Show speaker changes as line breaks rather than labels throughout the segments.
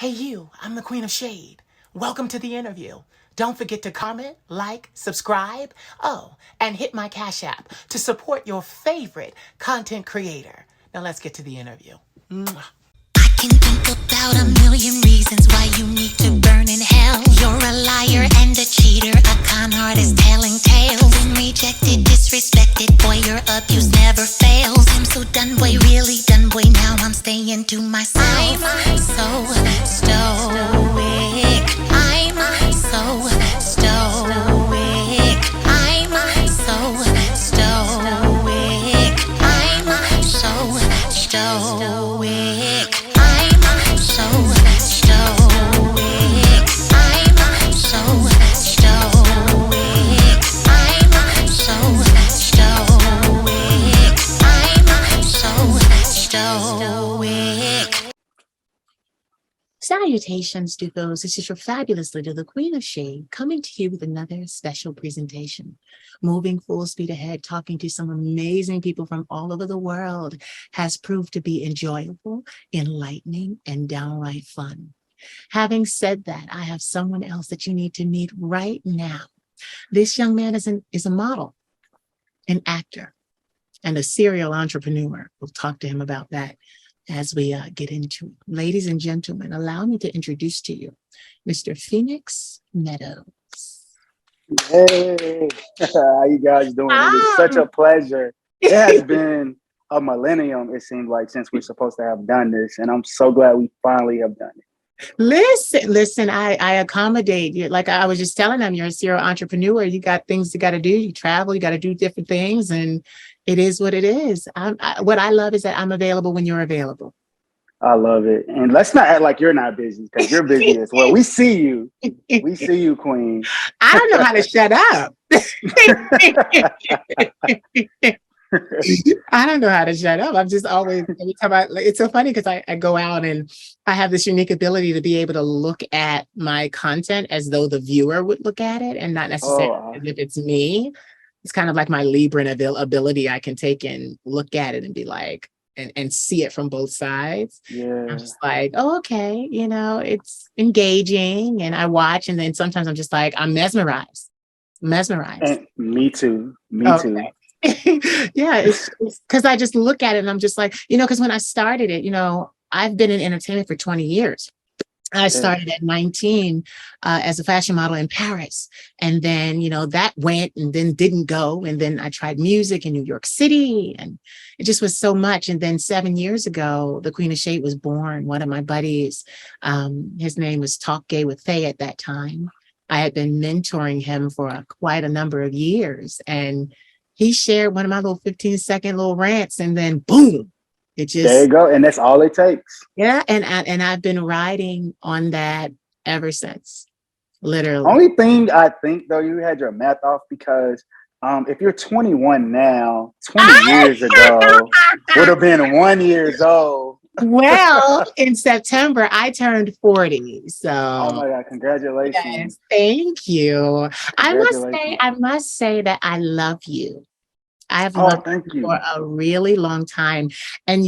Hey you, I'm the Queen of Shade. Welcome to the interview. Don't forget to comment, like, subscribe, oh, and hit my Cash App to support your favorite content creator. Now let's get to the interview. Mwah.
I can think about a million reasons why you need to burn in hell. You're a liar and a cheater, a con artist telling tales. Been rejected, disrespected, boy, your abuse never fails. I'm so done, boy, really done, boy, now I'm staying to myself. I'm so stoic. I'm so stoic. I'm so stoic. I'm so stoic. I'm so stoic. I'm so stoic. I'm so stoic. I'm so stoic.
Salutations, Ducos. This is your fabulous leader, the Queen of Shade, coming to you with another special presentation. Moving full speed ahead, talking to some amazing people from all over the world has proved to be enjoyable, enlightening, and downright fun. Having said that, I have someone else that you need to meet right now. This young man is a model, an actor, and a serial entrepreneur. We'll talk to him about that as we get into it. Ladies and gentlemen, allow me to introduce to you Mr. Phoenix Meadows.
Hey, how you guys doing? It is such a pleasure. It has been a millennium, it seems like, since we're supposed to have done this, and I'm so glad we finally have done it.
Listen, I accommodate you. Like I was just telling them, you're a serial entrepreneur. You got things you got to do. You travel, you got to do different things, and it is what it is. What I love is that I'm available when you're available.
I love it. And let's not act like you're not busy, because you're busy as well. We see you. We see you, Queen.
I don't know how to shut up. I don't know how to shut up. I'm just always, every time it's so funny because I go out and I have this unique ability to be able to look at my content as though the viewer would look at it and not necessarily as if it's me. It's kind of like my Libran ability. I can take and look at it and be like, and see it from both sides.
Yeah.
I'm just like, oh, okay, it's engaging, and I watch, and then sometimes I'm just like, I'm mesmerized.
And me too. Me too.
Yeah, it's because I just look at it and I'm just like, because when I started it, I've been in entertainment for 20 years. I started at 19 as a fashion model in Paris. And then, that went and then didn't go. And then I tried music in New York City, and it just was so much. And then 7 years ago, the Queen of Shade was born. One of my buddies, his name was Talk Gay with Faye at that time. I had been mentoring him for quite a number of years. And he shared one of my little 15-second little rants, and then boom, it just,
there you go. And that's all it takes.
Yeah. And I've been riding on that ever since, literally.
Only thing I think, though, you had your math off, because if you're 21 now, 20 years ago would have been 1 year old.
Well, in September, I turned 40. So,
oh my God, congratulations.
Yes, thank you. I must say that I love you. I've loved you for a really long time. And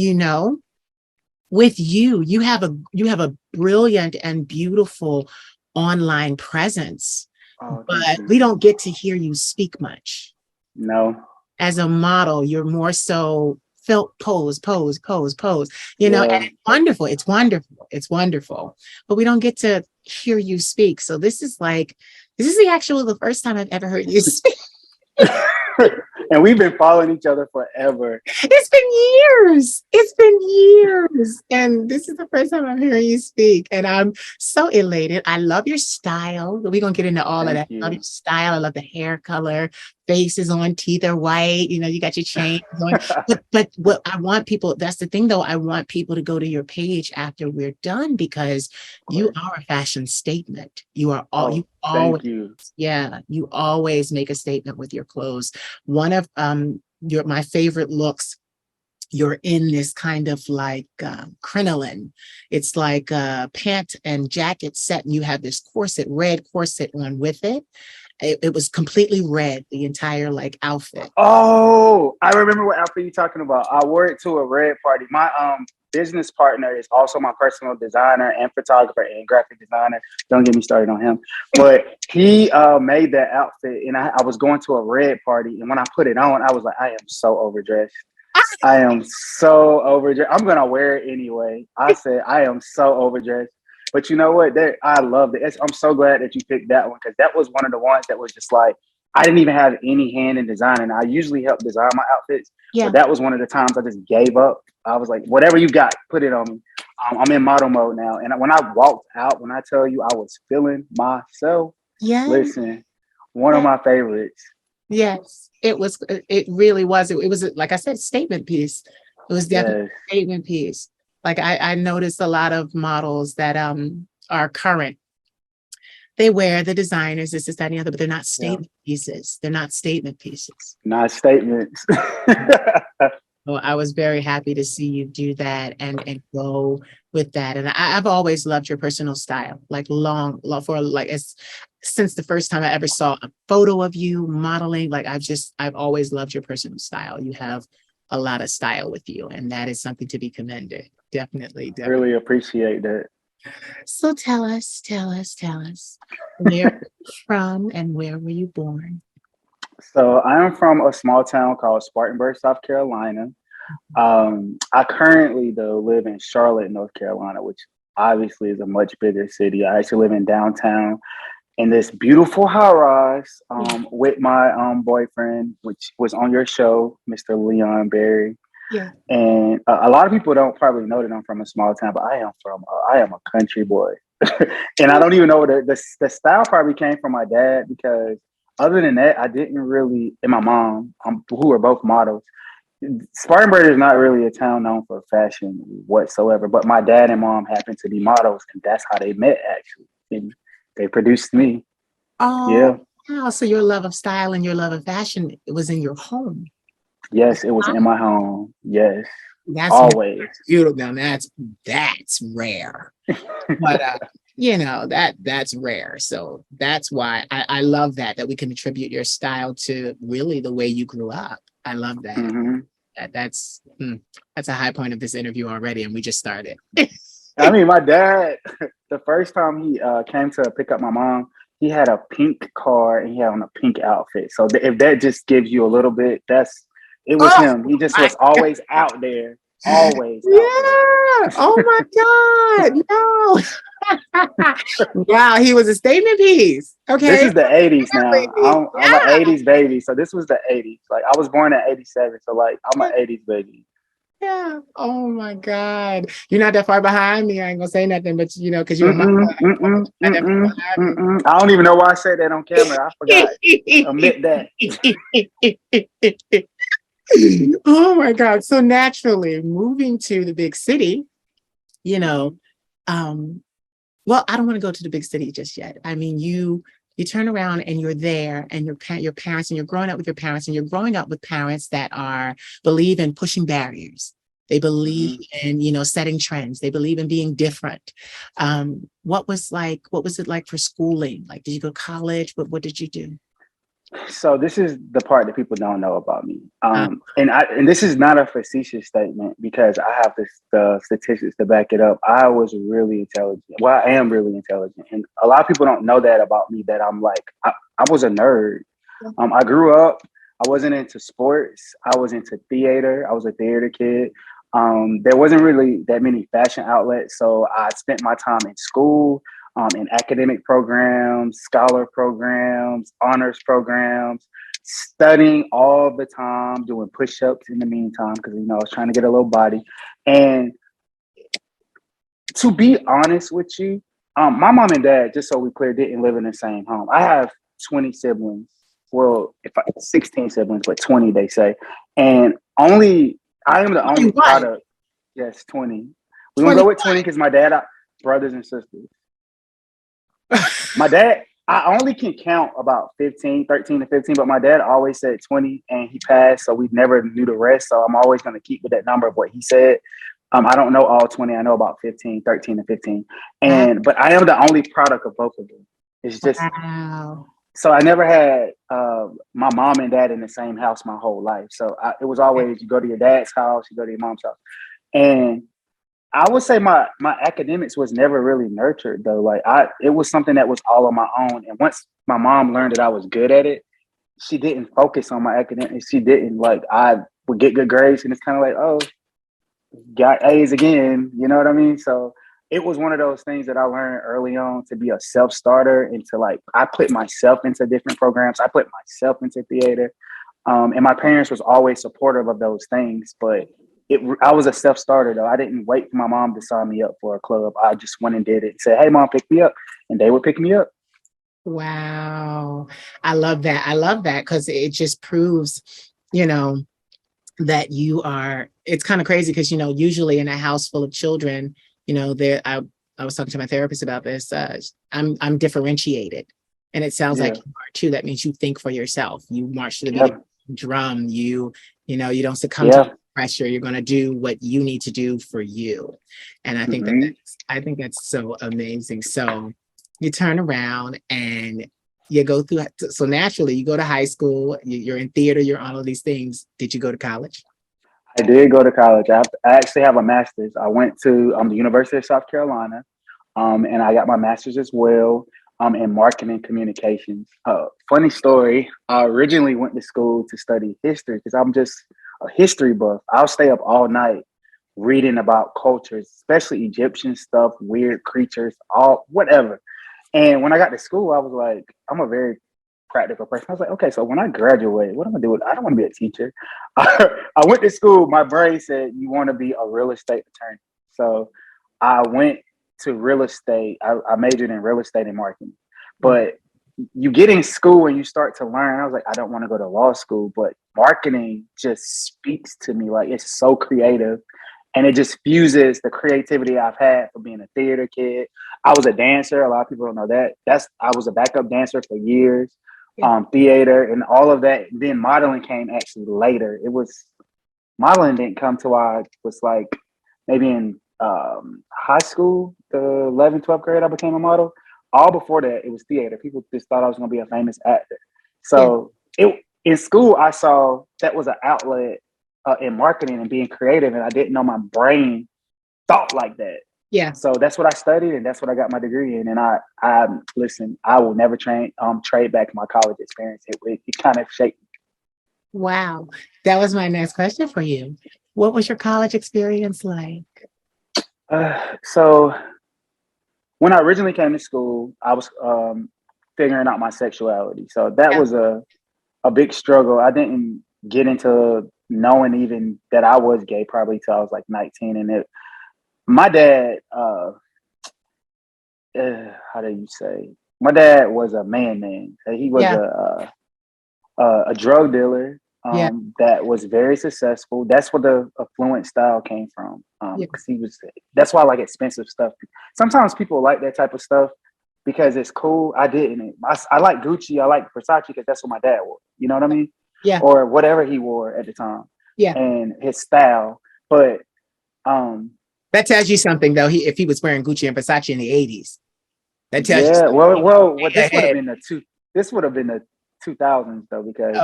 with you have a brilliant and beautiful online presence, but we don't get to hear you speak much.
No.
As a model, you're more so felt pose, and it's wonderful. It's wonderful. But we don't get to hear you speak. So this is the first time I've ever heard you speak.
And we've been following each other forever.
It's been years. And this is the first time I'm hearing you speak. And I'm so elated. I love your style. We're going to get into all of that. I love your style. I love the hair color. Faces on, teeth are white. You got your chains on. But what I want people, that's the thing though, I want people to go to your page after we're done, because you are a fashion statement. You are all, you always, you always make a statement with your clothes. One of my favorite looks, you're in this kind of like crinoline. It's like a pant and jacket set, and you have this red corset on with it. It was completely red, the entire like outfit.
Oh, I remember what outfit you're talking about. I wore it to a red party. My business partner is also my personal designer and photographer and graphic designer. Don't get me started on him. But he made that outfit, and I was going to a red party, and when I put it on, I was like, I am so overdressed. I am so overdressed. I'm gonna wear it anyway. I said I am so overdressed. But you know what? I loved it. I'm so glad that you picked that one, because that was one of the ones that was just like, I didn't even have any hand in designing. I usually help design my outfits,
Yeah.
but that was one of the times I just gave up. I was like, whatever you got, put it on me. I'm in model mode now, and when I walked out, when I tell you I was feeling myself,
Yeah.
listen, one of my favorites.
Yes, it was. It really was. It was, like I said, statement piece. It was definitely
Yes.
a statement piece. Like I noticed a lot of models that are current. They wear the designers, this, that, and the other, but they're not statement pieces. They're not statement pieces.
Not statements.
So I was very happy to see you do that and go with that. And I've always loved your personal style, like since the first time I ever saw a photo of you modeling. Like I've always loved your personal style. You have a lot of style with you, and that is something to be commended. Definitely.
Really appreciate that.
So tell us, where you're from and where were you born?
So I am from a small town called Spartanburg, South Carolina. I currently, though, live in Charlotte, North Carolina, which obviously is a much bigger city. I actually live in downtown in this beautiful high rise with my boyfriend, which was on your show, Mr. Leon Berry.
Yeah.
And a lot of people don't probably know that I'm from a small town, but I am a country boy. And I don't even know where the style probably came from my dad, because other than that, I didn't really, and my mom, who are both models. Spartanburg is not really a town known for fashion whatsoever, but my dad and mom happened to be models, and that's how they met, actually. And they produced me.
Oh,
Yeah.
wow. So your love of style and your love of fashion, it was in your home.
Yes, it was in my home. Yes.
That's
always
beautiful. Now that's rare. But that's rare. So that's why I love that we can attribute your style to really the way you grew up. I love that.
Mm-hmm.
That's a high point of this interview already, and we just started.
I mean, my dad, the first time he came to pick up my mom, he had a pink car and he had on a pink outfit. So if that just gives you a little bit, it was him. He just was always out there. Always.
Yeah. Oh my God. No. Wow. He was a statement piece. Okay.
This is the 80s now. I'm an 80s baby. So this was the 80s. Like, I was born in 87. So like, I'm an 80s baby.
Yeah. Oh my God. You're not that far behind me. I ain't gonna say nothing, but because you're
I don't even know why I said that on camera. I forgot. Admit that.
Oh my God. So naturally moving to the big city, well, I don't want to go to the big city just yet. I mean, you turn around and you're there, and your parents, and you're growing up with your parents, and you're growing up with parents that believe in pushing barriers. They believe in, setting trends. They believe in being different. What was it like for schooling? Like, did you go to college? What did you do?
So this is the part that people don't know about me. And this is not a facetious statement, because I have the statistics to back it up. I was really intelligent. Well, I am really intelligent. And a lot of people don't know that about me, that I'm like, I was a nerd. I grew up, I wasn't into sports. I was into theater. I was a theater kid. There wasn't really that many fashion outlets. So I spent my time in school, in academic programs, scholar programs, honors programs, studying all the time, doing push-ups in the meantime, because I was trying to get a little body. And to be honest with you, my mom and dad, just so we clear, didn't live in the same home. I have 20 siblings. Well, 16 siblings, but 20 they say, and I am the only product. Yes, 20. We're gonna go with 20 because my dad, brothers and sisters. My dad, I only can count about 13 to 15, but my dad always said 20, and he passed, so we never knew the rest. So I'm always going to keep with that number of what he said. I don't know all 20. I know about 13 to 15. But I am the only product of both of them. It's just, so I never had my mom and dad in the same house my whole life. So it was always, you go to your dad's house, you go to your mom's house. And I would say my academics was never really nurtured though. Like it was something that was all on my own. And once my mom learned that I was good at it, she didn't focus on my academics. She didn't like I would get good grades, and it's kind of like, oh, got A's again. You know what I mean? So it was one of those things that I learned early on to be a self starter and to like I put myself into different programs. I put myself into theater. And my parents was always supportive of those things, but I was a self starter though. I didn't wait for my mom to sign me up for a club. I just went and did it. Said, "Hey, mom, pick me up," and they would pick me up.
Wow. I love that. I love that because it just proves, you know, that you are, it's kind of crazy because, you know, usually in a house full of children, you know, I was talking to my therapist about this. I'm differentiated. And it sounds like you are too. That means you think for yourself. You march to the beat of the drum. You know, you don't succumb to pressure. You're going to do what you need to do for you. And I think I think that's so amazing. So you turn around and you go through. So naturally, you go to high school. You're in theater. You're on all these things. Did you go to college?
I did go to college. I actually have a master's. I went to the University of South Carolina, and I got my master's as well in marketing communications. Funny story. I originally went to school to study history because I'm just a history buff. I'll stay up all night reading about cultures, especially Egyptian stuff, weird creatures, all whatever. And when I got to school, I was like, I'm a very practical person. I was like, okay, so when I graduate, what am I gonna do? I don't want to be a teacher. I went to school. My brain said, you want to be a real estate attorney. So I went to real estate. I majored in real estate and marketing. But you get in school and you start to learn. I was like, I don't want to go to law school, but marketing just speaks to me. Like it's so creative. And it just fuses the creativity I've had from being a theater kid. I was a dancer. A lot of people don't know that. I was a backup dancer for years. Theater and all of that. Then modeling came actually later. Modeling didn't come till I was like maybe in high school, the 11th, 12th grade, I became a model. All before that, it was theater. People just thought I was going to be a famous actor. So in school, I saw that was an outlet in marketing and being creative, and I didn't know my brain thought like that.
Yeah.
So that's what I studied, and that's what I got my degree in. And I listen. I will never trade back my college experience. It kind of shaped me.
Wow, that was my next question for you. What was your college experience like?
So when I originally came to school, I was figuring out my sexuality. So that was a big struggle. I didn't get into knowing even that I was gay probably till I was like 19, and my dad, how do you say? My dad was a man. He was a drug dealer that was very successful. That's where the affluent style came from. Because that's why I like expensive stuff. Sometimes people like that type of stuff because it's cool. I didn't. I like Gucci. I like Versace because that's what my dad wore. You know what I mean?
Yeah.
Or whatever he wore at the time.
Yeah.
And his style. But
that tells you something though. If he was wearing Gucci and Versace in the 80s, that tells you something.
Well, this would have been the 2000s though, because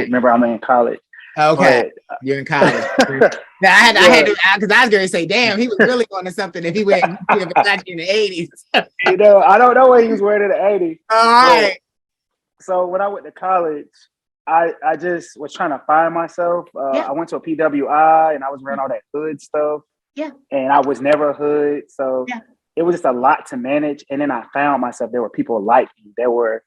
remember I'm in college.
Okay, but, you're in college. Now I had to, because I was going to say, damn, he was really going to something if he went Versace in the 80s.
You know, I don't know what he was wearing in the 80s.
All right.
So when I went to college, I just was trying to find myself. I went to a PWI and I was wearing all that hood stuff.
Yeah.
And I was never a hood. So it was just a lot to manage. And then I found myself, there were people like me. There were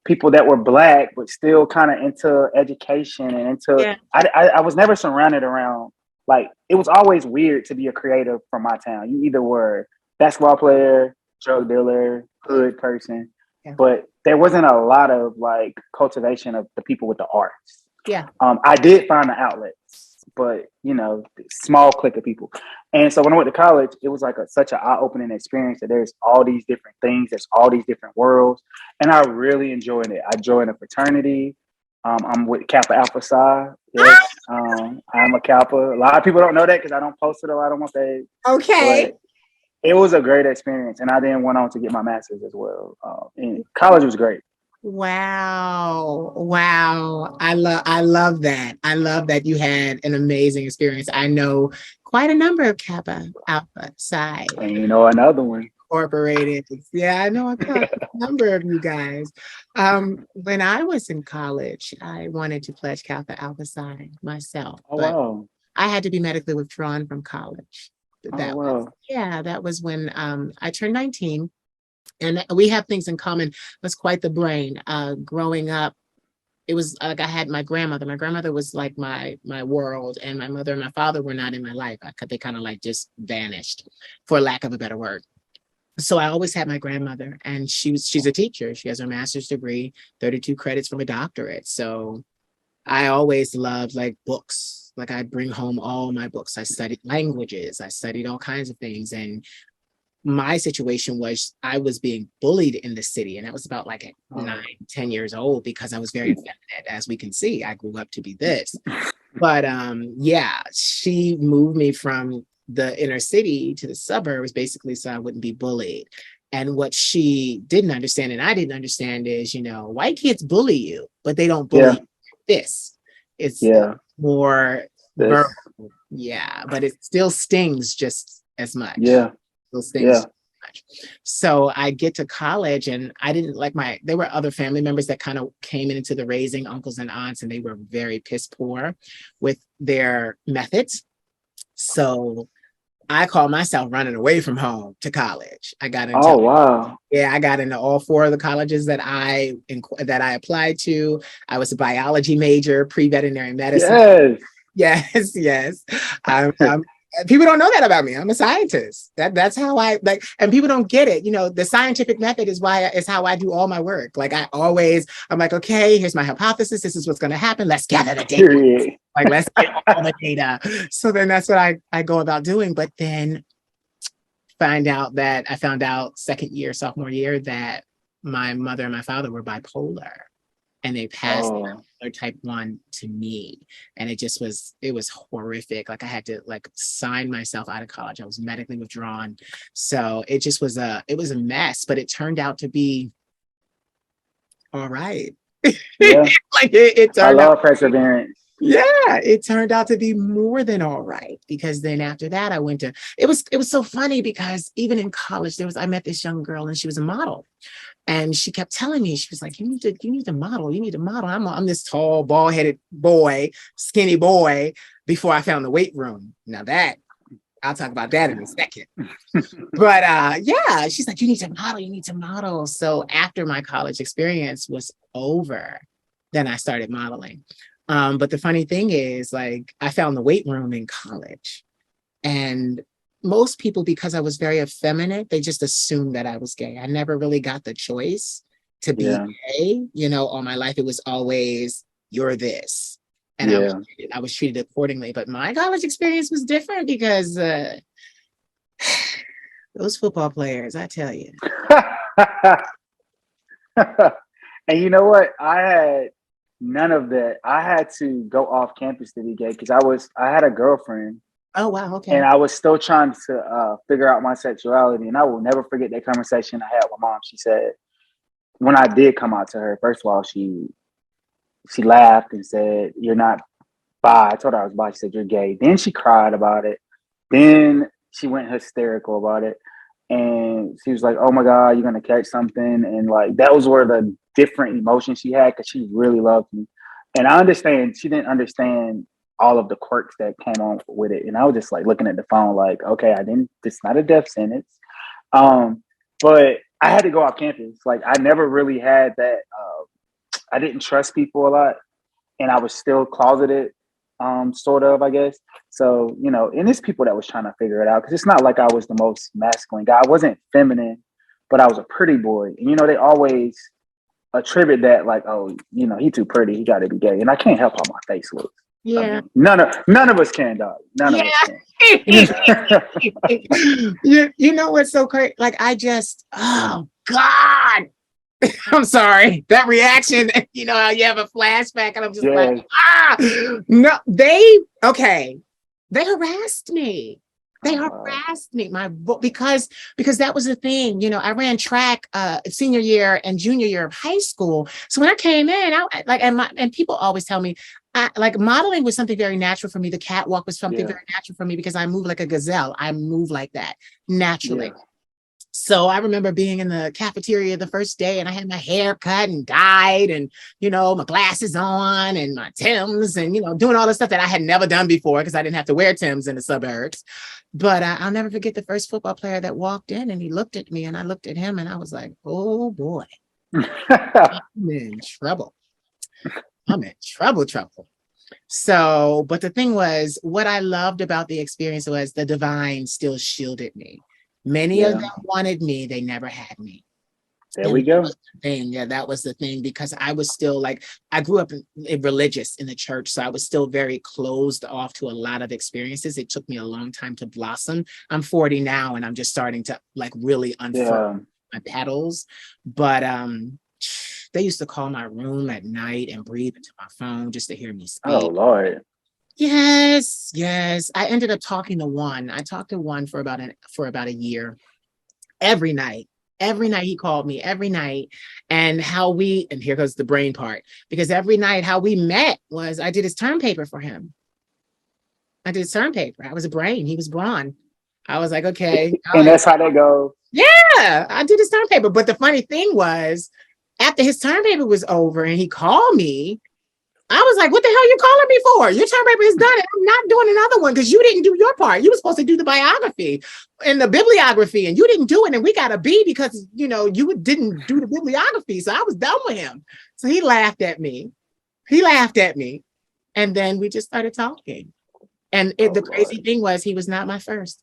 people that were Black, but still kind of into education and into, I was never surrounded around, like, it was always weird to be a creative from my town. You either were basketball player, drug dealer, hood person, but there wasn't a lot of like cultivation of the people with the arts.
Yeah.
I did find the outlets, but you know, small clique of people. And so when I went to college, it was like such an eye-opening experience that there's all these different things, there's all these different worlds, and I really enjoyed it. I joined a fraternity. I'm with Kappa Alpha Psi. Yes, I'm a Kappa. A lot of people don't know that because I don't post it a lot on my page.
Okay.
But it was a great experience, and I then went on to get my master's as well. And college was great.
Wow. Wow. I love that. I love that you had an amazing experience. I know quite a number of Kappa Alpha Psi
And you know another one.
Incorporated. Yeah, I know a number of you guys. When I was in college, I wanted to pledge Kappa Alpha Psi myself,
Oh
but
wow.
I had to be medically withdrawn from college.
Oh
That was,
wow.
yeah, that was when I turned 19. And we have things in common. That's quite the brain. Growing up, it was like I had my grandmother. My grandmother was like my world, and my mother and my father were not in my life. They kind of like just vanished, for lack of a better word. So I always had my grandmother, and she's a teacher. She has her master's degree, 32 credits from a doctorate. So I always loved like books. Like I'd bring home all my books. I studied languages. I studied all kinds of things, and my situation was I was being bullied in the city, and I was about like at 9, 10 years old because I was very effeminate. As we can see, I grew up to be this. But yeah, she moved me from the inner city to the suburbs basically so I wouldn't be bullied. And what she didn't understand, and I didn't understand, is white kids bully you, but they don't bully
Yeah.
you like this. It's
Yeah.
more
This.
verbal. Yeah, but it still stings just as much.
Yeah.
Those things.
Yeah.
So I get to college, and I didn't like there were other family members that kind of came into the raising, uncles and aunts, and they were very piss poor with their methods. So I call myself running away from home to college. I got into,
Oh wow.
yeah, I got into all 4 of the colleges that I applied to. I was a biology major, pre-veterinary medicine.
Yes.
Yes. I'm people don't know that about me. I'm a scientist. That's how I like, and people don't get it. The scientific method is how I do all my work. Like I'm like, okay, here's my hypothesis. This is what's going to happen. Let's gather the data.
Period.
Like, let's get all the data. So then that's what I go about doing. But then I found out sophomore year, that my mother and my father were bipolar. And they passed type 1 to me. And it was horrific. Like I had to like sign myself out of college. I was medically withdrawn. So it just was a mess, but it turned out to be all right.
Yeah.
Like it turned out
perseverance.
Yeah, it turned out to be more than all right, because then after that I went to it was so funny because even in college I met this young girl, and she was a model. And she kept telling me, she was like, you need to model. I'm this tall, bald-headed boy, skinny boy, before I found the weight room. Now that, I'll talk about that in a second. But yeah, she's like, you need to model. So after my college experience was over, then I started modeling. But the funny thing is, like, I found the weight room in college. And most people, because I was very effeminate, they just assumed that I was gay. I never really got the choice to be gay. All my life, it was always, you're this. And I was treated accordingly. But my college experience was different because those football players, I tell you.
And you know what? I had none of that. I had to go off campus to be gay because I had a girlfriend.
Oh, wow. Okay.
And I was still trying to figure out my sexuality. And I will never forget that conversation I had with my mom. She said, when I did come out to her, first of all, she laughed and said, you're not bi. I told her I was bi. She said, you're gay. Then she cried about it. Then she went hysterical about it. And she was like, oh my God, you're going to catch something. And like, that was where the different emotions she had, because she really loved me. And I understand she didn't understand all of the quirks that came on with it. And I was just like looking at the phone like, okay, it's not a death sentence. But I had to go off campus. Like I never really had that. I didn't trust people a lot, and I was still closeted, sort of, I guess. So, and it's people that was trying to figure it out, because it's not like I was the most masculine guy. I wasn't feminine, but I was a pretty boy. And, they always attribute that like, oh, he too pretty, he got to be gay. And I can't help how my face looks.
Yeah.
I mean, none of us can, dog. None of us
can. You know what's so crazy? Like oh God. I'm sorry. That reaction, you have a flashback, and I'm just like, no, they harassed me. They
Oh wow.
harassed me, because that was the thing. I ran track senior year and junior year of high school. So when I came in, and people always tell me, like modeling was something very natural for me. The catwalk was something
Yeah.
very natural for me because I move like a gazelle. I move like that naturally.
Yeah.
So I remember being in the cafeteria the first day and I had my hair cut and dyed and, my glasses on and my Timbs and, doing all the stuff that I had never done before because I didn't have to wear Timbs in the suburbs. But I'll never forget the first football player that walked in and he looked at me and I looked at him and I was like, oh boy, I'm in trouble. I'm in trouble. So, but the thing was, what I loved about the experience was the divine still shielded me. Many of
Yeah.
them wanted me, they never had me.
There
And
we
that
go.
was the thing. Yeah, that was the thing because I was still like, I grew up religious in the church. So I was still very closed off to a lot of experiences. It took me a long time to blossom. I'm 40 now and I'm just starting to like really unfurl
Yeah.
my petals. But they used to call my room at night and breathe into my phone just to hear me
Oh
speak.
Lord.
Yes. I ended up talking to one. I talked to one for about a year. Every night. Every night he called me, every night. And here goes the brain part, because every night how we met was I did his term paper for him. I did his term paper. I was a brain. He was brawn. I was like, okay.
And that's how they go.
Yeah, I did his term paper. But the funny thing was, after his term paper was over and he called me, I was like, what the hell are you calling me for? Your term paper is done and I'm not doing another one because you didn't do your part. You were supposed to do the biography and the bibliography and you didn't do it. And we got a B because, you didn't do the bibliography. So I was done with him. So he laughed at me. And then we just started talking. And the crazy thing was he was not my first.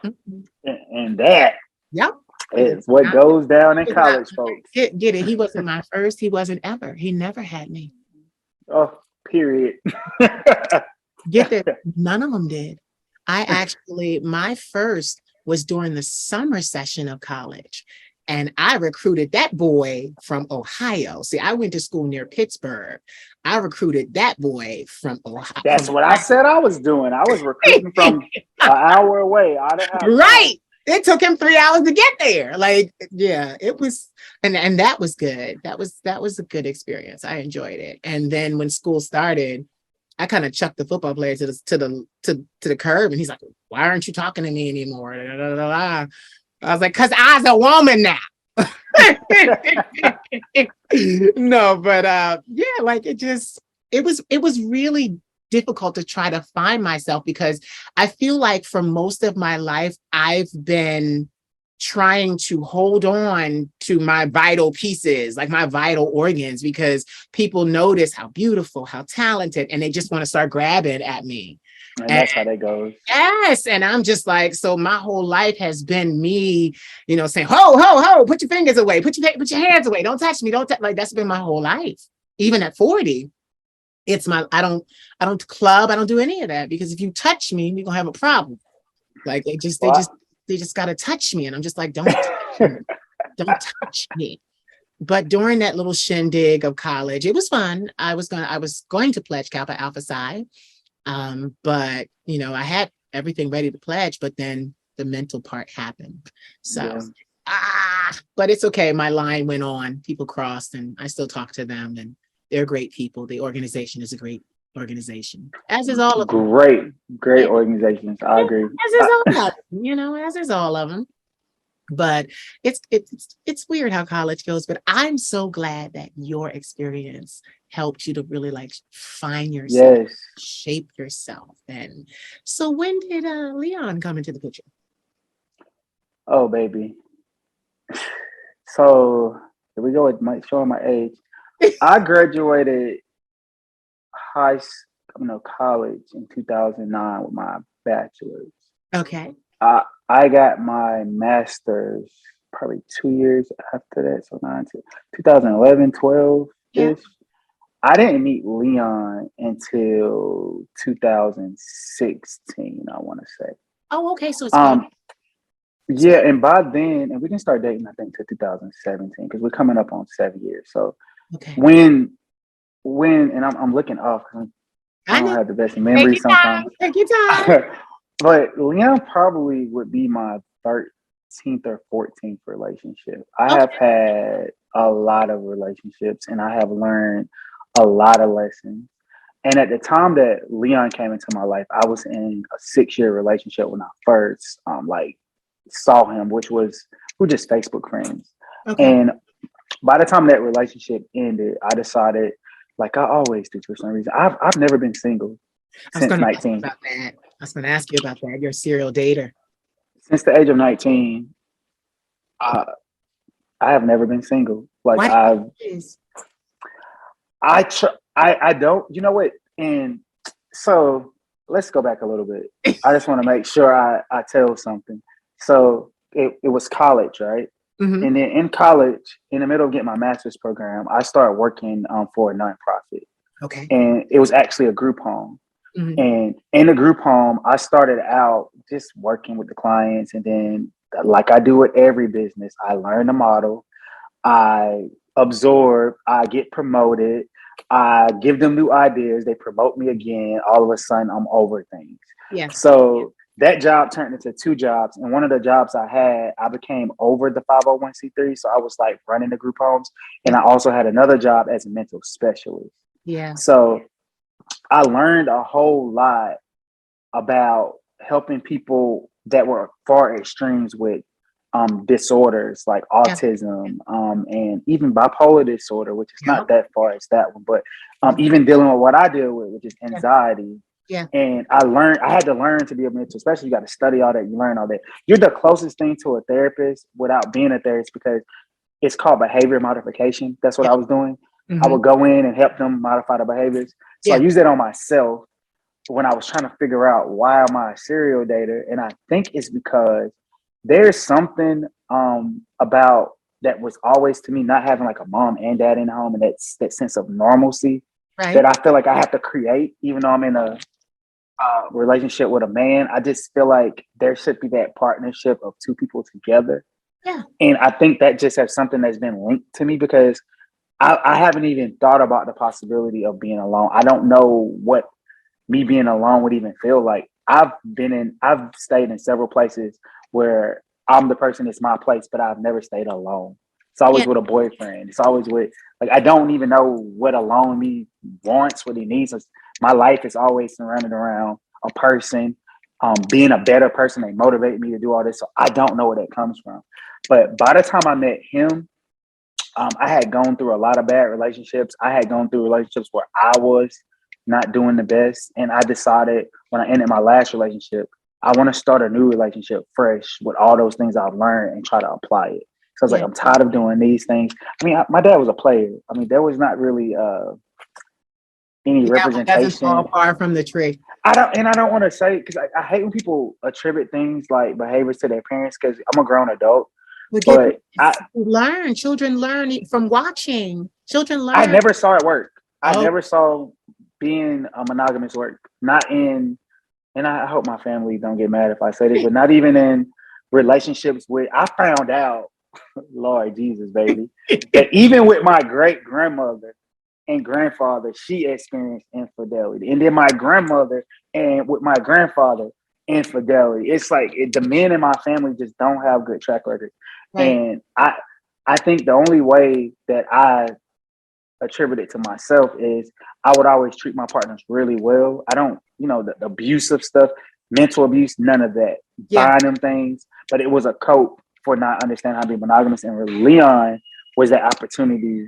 And that
Yep.
is what goes down in college, folks.
Get it. He wasn't my first. He wasn't ever. He never had me.
Oh, period.
Get that. None of them did. My first was during the summer session of college. And I recruited that boy from Ohio. See, I went to school near Pittsburgh. I recruited that boy from Ohio.
That's what I said I was doing. I was recruiting from an hour away. I didn't have
right. It took him 3 hours to get there. Like, yeah, it was, and that was good. That was a good experience. I enjoyed it. And then when school started, I kind of chucked the football player to the curb, and he's like, "Why aren't you talking to me anymore?" I was like, "Cause I's a woman now." No, but yeah, like it was really difficult to try to find myself because I feel like for most of my life I've been trying to hold on to my vital pieces, like my vital organs, because people notice how beautiful, how talented, and they just want to start grabbing at me.
And that's how that goes.
Yes. And I'm just like, so my whole life has been me, saying, ho, ho, ho, put your fingers away, put your hands away. Don't touch me. Like, that's been my whole life. Even at 40, I don't club. I don't do any of that because if you touch me, we're going to have a problem. Like they just got to touch me. And I'm just like, don't touch me. Don't touch me. But during that little shindig of college, it was fun. I was going to pledge Kappa Alpha Psi. But I had everything ready to pledge, but then the mental part happened. So, but it's okay. My line went on, people crossed and I still talk to them and they're great people. The organization is a great organization, as is all of them.
Great organizations. I agree.
As is all of them, as is all of them. But it's weird how college goes, but I'm so glad that your experience helped you to really like find yourself,
yes,
shape yourself. And so when did Leon come into the picture?
Oh baby. So here we go with showing my age. I graduated college in 2009 with my bachelor's.
Okay.
I got my master's probably 2 years after that, so 2011, 12-ish.
Yeah.
I didn't meet Leon until 2016, I want to say.
Oh, okay. So it's
yeah, and by then, and we didn't start dating, I think, till 2017, because we're coming up on 7 years. So
okay.
when and I'm looking off, I
I
don't
know.
have the best
Take
memory
your time.
sometimes.
Take your time.
But Leon probably would be my 13th or 14th relationship. I have
Okay.
had a lot of relationships and I have learned a lot of lessons. And at the time that Leon came into my life, I was in a 6-year relationship when I first like saw him, which was we're just Facebook friends.
Okay.
And by the time that relationship ended, I decided, like I always do for some reason, I've never been single
I was
since
going to ask you
19.
about that. I was going to ask you about that. You're a serial dater.
Since the age of 19, I I have never been single. Like
Why?
I've
Is
I don't. You know what? And so let's go back a little bit. I just want to make sure I tell something. So it was college, right?
hmm
And then in college, in the middle of getting my master's program, I started working for a nonprofit,
Okay.
and it was actually a group home.
hmm
And in the group home, I started out just working with the clients, and then like I do with every business, I learn the model, I absorb, I get promoted, I give them new ideas, they promote me again. All of a sudden, I'm over things.
Yeah.
So that job turned into 2 jobs. And one of the jobs I had, I became over the 501c3. So I was like running the group homes. And
Yeah.
I also had another job as a mental specialist.
Yeah.
So I learned a whole lot about helping people that were far extremes with disorders like
Yeah.
autism and even bipolar disorder, which is
Yeah.
not that far as that one, but
Okay.
even dealing with what I deal with, which is
Yeah.
anxiety.
Yeah.
And I had to learn to be a mental, especially you got to study all that, you learn all that. You're the closest thing to a therapist without being a therapist because it's called behavior modification. That's what
Yeah.
I was doing. I
hmm
would go in and help them modify the behaviors. So I
Yeah.
use that on myself when I was trying to figure out why am I a serial dater, and I think it's because there's something about that was always to me not having like a mom and dad in the home, and that sense of normalcy that
Right.
I feel like I have to create, even though I'm in a relationship with a man. I just feel like there should be that partnership of two people together,
Yeah.
and I think that just has something that's been linked to me because I haven't even thought about the possibility of being alone. I don't know what me being alone would even feel like. I've stayed in several places where I'm the person, it's my place, but I've never stayed alone. It's
Yeah.
always with a boyfriend. It's always with, like, I don't even know what alone me wants, what he needs. My life is always surrounded around a person, being a better person. They motivate me to do all this. So I don't know where that comes from. But by the time I met him, I had gone through a lot of bad relationships. I had gone through relationships where I was not doing the best. And I decided when I ended my last relationship, I want to start a new relationship fresh with all those things I've learned and try to apply it. So I was like,
Yeah.
I'm tired of doing these things. I mean, my dad was a player. I mean, there was not really any
The apple doesn't fall
representation.
far from the tree.
I don't want to say because I hate when people attribute things like behaviors to their parents because I'm a grown adult.
We get
But
learn. Children learn from watching. Children
I
learn.
never saw it work. I
Oh,
never saw being a monogamous work. Not in, and I hope my family don't get mad if I say this, but not even in relationships with. I found out, Lord Jesus, baby, that even with my great grandmother and grandfather, she experienced infidelity, and then my grandmother and with my grandfather, infidelity. It's like the men in my family just don't have good track records,
right.
and I think the only way that I attribute it to myself is I would always treat my partners really well. I don't, the abusive stuff, mental abuse, none of that.
Yeah.
Buying them things, but it was a cope for not understanding how to be monogamous. And Leon was that opportunity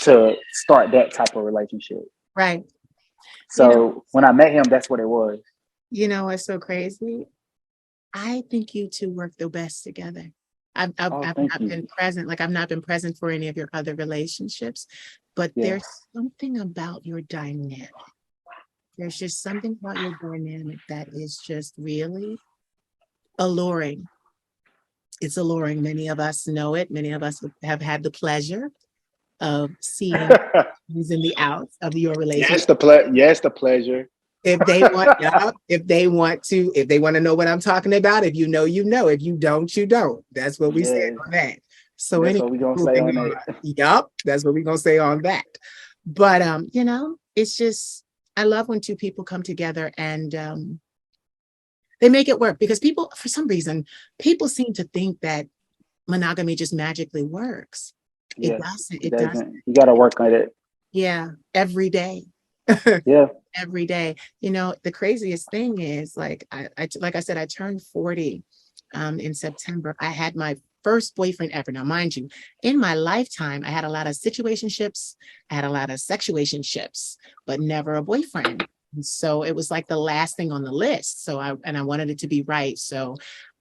to start that type of relationship.
Right. You know,
So when I met him, that's what it was.
it's so crazy. I think you two work the best together.
Oh,
I've
thank
not
you.
been present, like I've not been present for any of your other relationships, but
Yeah.
there's something about your dynamic. There's just something about your dynamic that is just really alluring. It's alluring. Many of us know it. Many of us have had the pleasure of seeing who's in the outs of your relationship.
Yes, the pleasure.
If they want, yeah, if they want to know what I'm talking about, if you know, you know. If you don't, you don't. That's what we say
Yes,
on that. So
that's
anyway,
what we're gonna say
moving
on
on.
that.
Yup, that's what we're gonna say on that. But it's just I love when two people come together and they make it work, because people, for some reason, people seem to think that monogamy just magically works. It
Yeah,
doesn't.
it
It does.
doesn't. You got to work on it.
Yeah, every day.
Yeah.
Every day. You know, the craziest thing is, like like I said, I turned 40 in September. I had my first boyfriend ever. Now, mind you, in my lifetime, I had a lot of situationships, I had a lot of sexuationships, but never a boyfriend. And so it was like the last thing on the list. So I wanted it to be right. So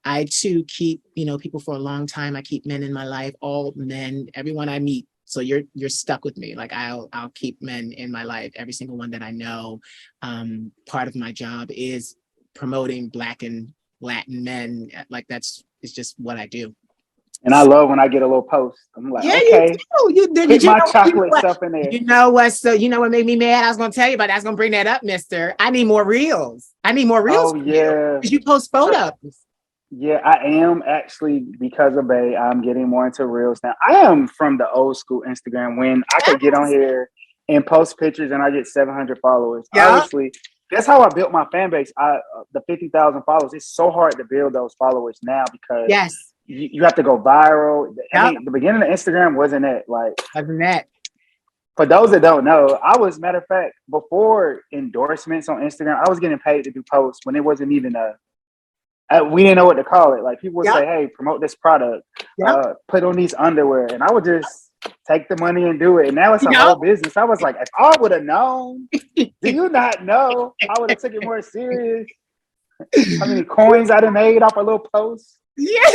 I too keep, people for a long time. I keep men in my life, all men, everyone I meet. So you're stuck with me. Like I'll keep men in my life, every single one that I know. Part of my job is promoting Black and Latin men. Like it's just what I do.
And I love when I get a little post. I'm like,
Yeah, you
okay,
do. You did.
put
You
my
know,
chocolate stuff in there.
you know what? So you know what made me mad? I was going to tell you about that. I was going to bring that up, Mister. I need more reels. I need more reels
Oh
from you,
yeah.
because you post photos.
Yeah, I am actually, because of Bay, I'm getting more into reels now. I am from the old school Instagram, when I could get on
Yes.
here and post pictures and I get 700 followers.
Yeah.
Obviously, that's how I built my fan base. The 50,000 followers. It's so hard to build those followers now, because
Yes.
you have to go viral. I
Yep.
mean, the beginning of Instagram wasn't it. Like,
Wasn't that?
for those that don't know, matter of fact, before endorsements on Instagram, I was getting paid to do posts when it wasn't even we didn't know what to call it. Like, people would
Yep.
say, "Hey, promote this product,
Yep.
put on these underwear," and I would just take the money and do it. And now it's
You
a
know?
whole business. I was like, if I would have known, do you not know? I would have took it more serious. How many coins I done made off a little post?
Yeah.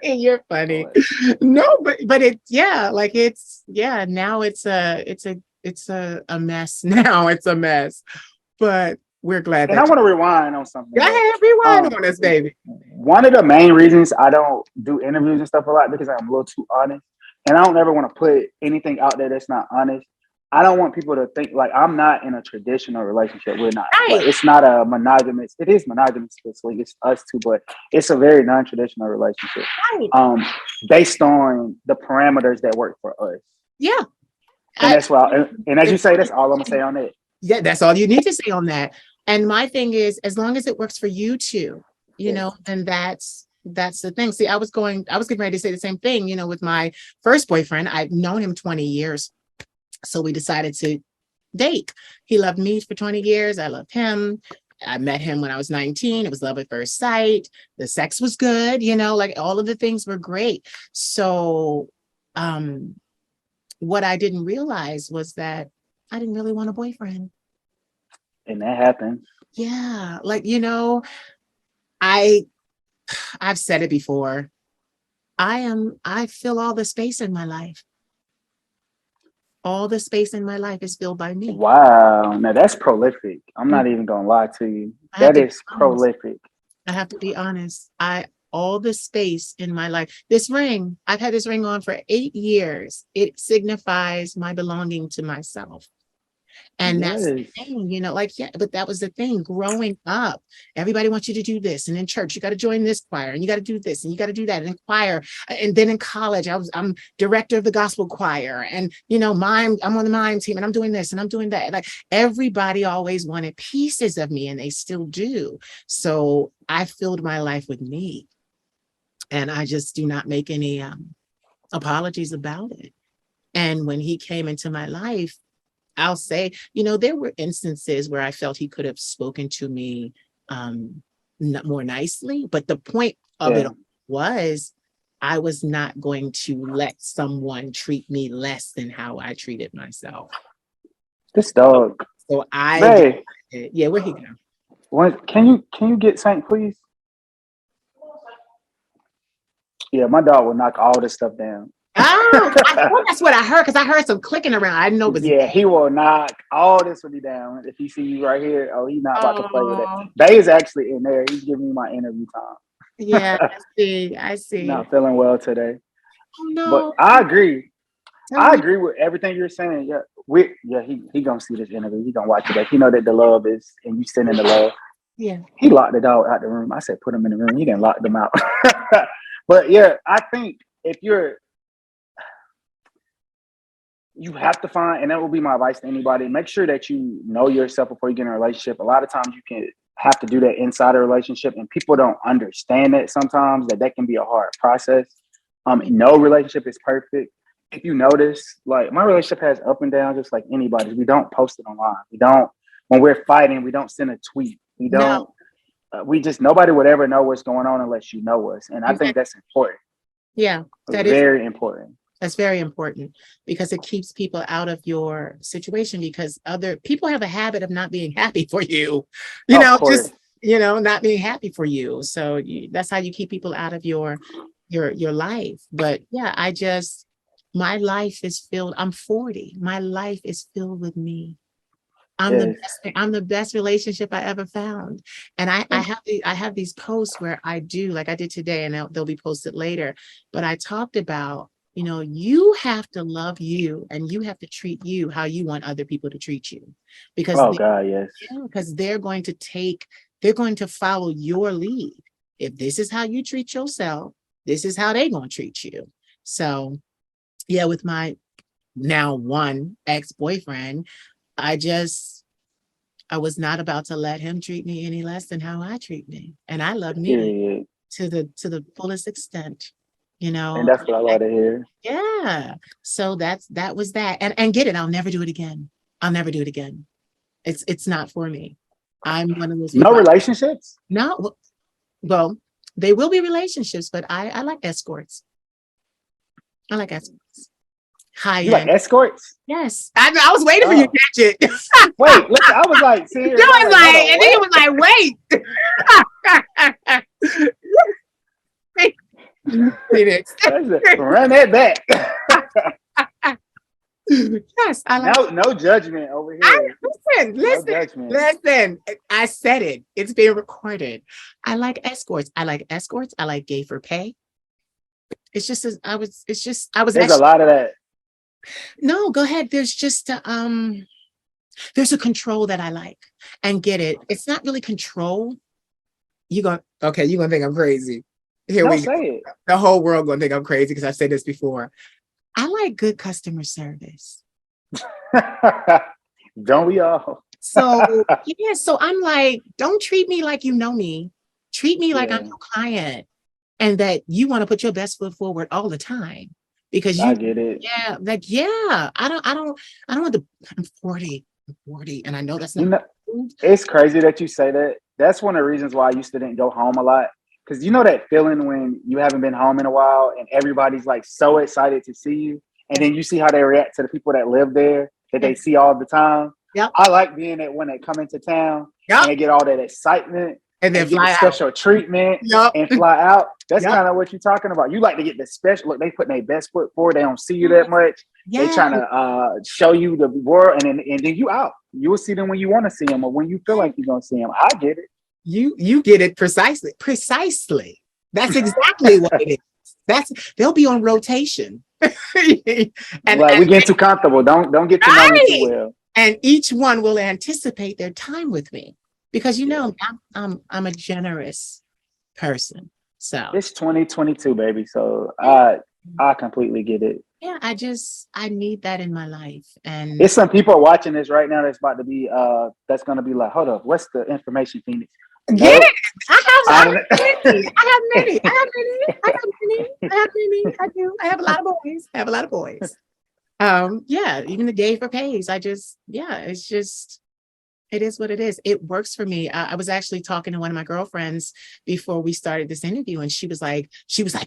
You're funny. No, but now it's a mess. Now it's a mess. But we're glad
And I
that
want to rewind on something.
go
Though.
ahead, rewind on us, baby.
One of the main reasons I don't do interviews and stuff a lot, because I'm a little too honest, and I don't ever want to put anything out there that's not honest. I don't want people to think like I'm not in a traditional relationship. We're not.
Right.
Like, it's not a monogamous. It is monogamous. It's us two, but it's a very non-traditional relationship.
Right.
Based on the parameters that work for us.
Yeah.
And that's why. And as you say, that's all I'm gonna say on it.
Yeah, that's all you need to say on that. And my thing is, as long as it works for you two, then that's the thing. See, I was getting ready to say the same thing, with my first boyfriend. I've known him 20 years. So we decided to date. He loved me for 20 years. I loved him. I met him when I was 19. It was love at first sight. The sex was good, like all of the things were great. So what I didn't realize was that I didn't really want a boyfriend.
And that happens.
Yeah. Like, I've said it before. I fill all the space in my life. All the space in my life is filled by me.
Wow. Now that's prolific. I'm not even gonna lie to you. That is prolific.
I have to be honest. All the space in my life. I've had this ring on for 8 years. It signifies my belonging to myself. And that's the thing, but that was the thing growing up. Everybody wants you to do this. And in church, you got to join this choir and you got to do this and you got to do that. And in choir. And then in college, I'm director of the gospel choir and, I'm on the mime team and I'm doing this and I'm doing that. Like everybody always wanted pieces of me and they still do. So I filled my life with me and I just do not make any apologies about it. And when he came into my life, I'll say, there were instances where I felt he could have spoken to me more nicely, but the point of it was I was not going to let someone treat me less than how I treated myself.
This dog.
So
where'd
he go?
Can you get Saint, please? Yeah, my dog will knock all this stuff down.
Oh, that's what I heard, because I heard some clicking around. I didn't know it was
he will knock all this will be down. If he see you right here, he's not about to play with it. Bay is actually in there. He's giving me my interview time.
Yeah, I see.
Not feeling well today.
Oh no.
But I agree. I agree with everything you're saying. Yeah, he gonna see this interview. He gonna watch it. He know that the love is, and you sending the love.
Yeah.
He locked the dog out the room. I said, put him in the room. He didn't lock them out. But yeah, I think if you're you have to find, and that will be my advice to anybody, make sure that you know yourself before you get in a relationship. A lot of times you can have to do that inside a relationship, and people don't understand that sometimes, that can be a hard process. No relationship is perfect. If you notice, like my relationship has up and down just like anybody's. We don't post it online. We don't, when we're fighting, we don't send a tweet. We don't,
No,
we just, nobody would ever know what's going on unless you know us. And I think
exactly.
that's important.
Yeah, that is.
Very important.
That's very important because it keeps people out of your situation, because other people have a habit of not being happy for you,
Of course.
just, not being happy for you. So that's how you keep people out of your life. But yeah, my life is filled. I'm 40. My life is filled with me.
Yes.
I'm the best relationship I ever found. And
And
I have these posts where I do, like I did today, and they'll be posted later. But I talked about, you have to love you, and you have to treat you how you want other people to treat you. Because
oh God, yes.
they're going to follow your lead. If this is how you treat yourself, this is how they're going to treat you. So yeah, with my now one ex-boyfriend, I was not about to let him treat me any less than how I treat me. And I love me
Period.
to the fullest extent,
And that's what I love to hear.
yeah. So that was that. And get it, I'll never do it again. I'll never do it again. It's not for me. I'm one of those
No
people.
relationships?
No, well, they will be relationships, but I like escorts. I like escorts. High
You like
end.
escorts?
Yes. I was waiting for you
Oh.
to catch it.
Wait, listen, I was like, see here,
You was
hold
like,
on,
and then you was like, wait. Phoenix.
Run that back.
Yes, I like.
No judgment over here. No judgment.
Listen. I said it. It's being recorded. I like escorts. I like escorts. I like gay for pay. It's just as I was. It's just I was
There's a
actually.
lot of that.
No, go ahead. There's just there's a control that I like, and get it. It's not really control. You're gonna think I'm crazy. Here
No,
we go.
say it.
The whole world gonna think I'm crazy because I said this before. I like good customer service.
Don't we all?
So yeah, so I'm like, don't treat me like you know me. Treat me like I'm
Yeah,
your client, and that you want to put your best foot forward all the time. Because
I get it.
yeah, like yeah, I don't want the. I'm 40. I'm 40, and I know that's
You
not.
know, it's crazy that you say that. That's one of the reasons why I used to didn't go home a lot. Because you know that feeling when you haven't been home in a while and everybody's like so excited to see you. And
Yeah,
then you see how they react to the people that live there that
yeah,
they see all the time.
yep,
I like being that when they come into town and
yep,
they get all that excitement
and then
and get the
fly out.
special treatment
Yep,
and fly out. That's
yep,
kind of what you're talking about. You like to get the special look. They put their best foot forward. They don't see you that much. They
yeah,
trying to show you the world, and then you out. You will see them when you want to see them or when you feel like you're gonna see them. I get it.
you get it precisely. That's exactly what it is. They'll be on rotation, and
Like we getting too comfortable. Don't get to know me too
right,
well.
and each one will anticipate their time with me because
Yeah.
I'm a generous person. So
It's 2022, baby. So
yeah,
I completely get it.
yeah, I need that in my life, and
It's some people watching this right now that's about to be that's gonna be like, hold up, what's the information, Phoenix?
get
Nope.
it. I have
I
many. I have many. I have many. I have many. I have many. I do. I have a lot of boys. I have a lot of boys. Yeah, even the gay for pays. Yeah, it's just, it is what it is. It works for me. I was actually talking to one of my girlfriends before we started this interview, and she was like,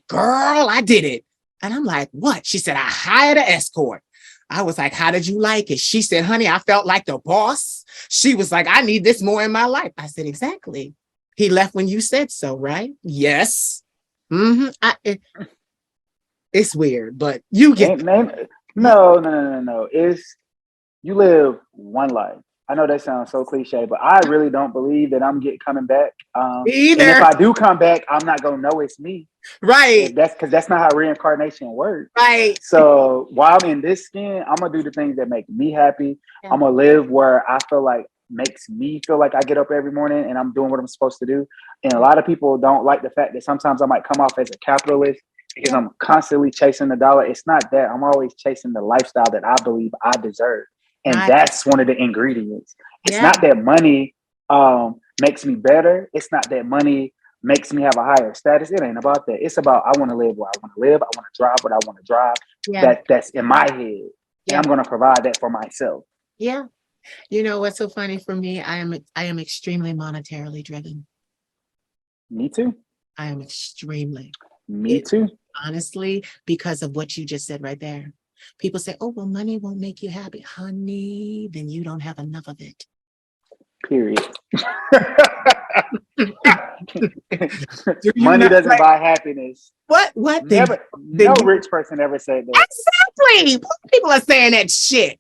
girl, I did it. And I'm like, what? She said, I hired an escort. I was like, how did you like it? She said, honey, I felt like the boss. She was like, I need this more in my life. I said, exactly. He left when you said so, right? Yes. It's weird, but you get
name
yeah.
no. It's you live one life. I know that sounds so cliche, but I really don't believe that I'm coming back.
Me
And if
either.
I do come back, I'm not gonna know it's me. If
Right,
that's because that's not how reincarnation works.
right.
So while I'm in this skin, I'm gonna do the things that make me happy.
Yeah.
I'm gonna live where I feel like makes me feel like I get up every morning and I'm doing what I'm supposed to do. And a lot of people don't like the fact that sometimes I might come off as a capitalist because I'm constantly chasing the dollar. It's not that. I'm always chasing the lifestyle that I believe I deserve. And
Right.
that's one of the ingredients. It's
Yeah.
not that money makes me better. It's not that money makes me have a higher status. It ain't about that. It's about I want to live where I want to live. I want to drive what I want to drive.
Yeah.
That's in my head. And
Yeah.
I'm going to provide that for myself.
Yeah. You know what's so funny for me? I am extremely monetarily driven.
Me too.
I am extremely.
Me
It
too.
honestly, because of what you just said right there. People say, "Oh, well, money won't make you happy." Honey, then you don't have enough of it.
Period.
Do you
Money
not
doesn't
like
buy happiness.
what?
Never.
Then
No
you
rich person ever said that.
exactly. Poor people are saying that shit.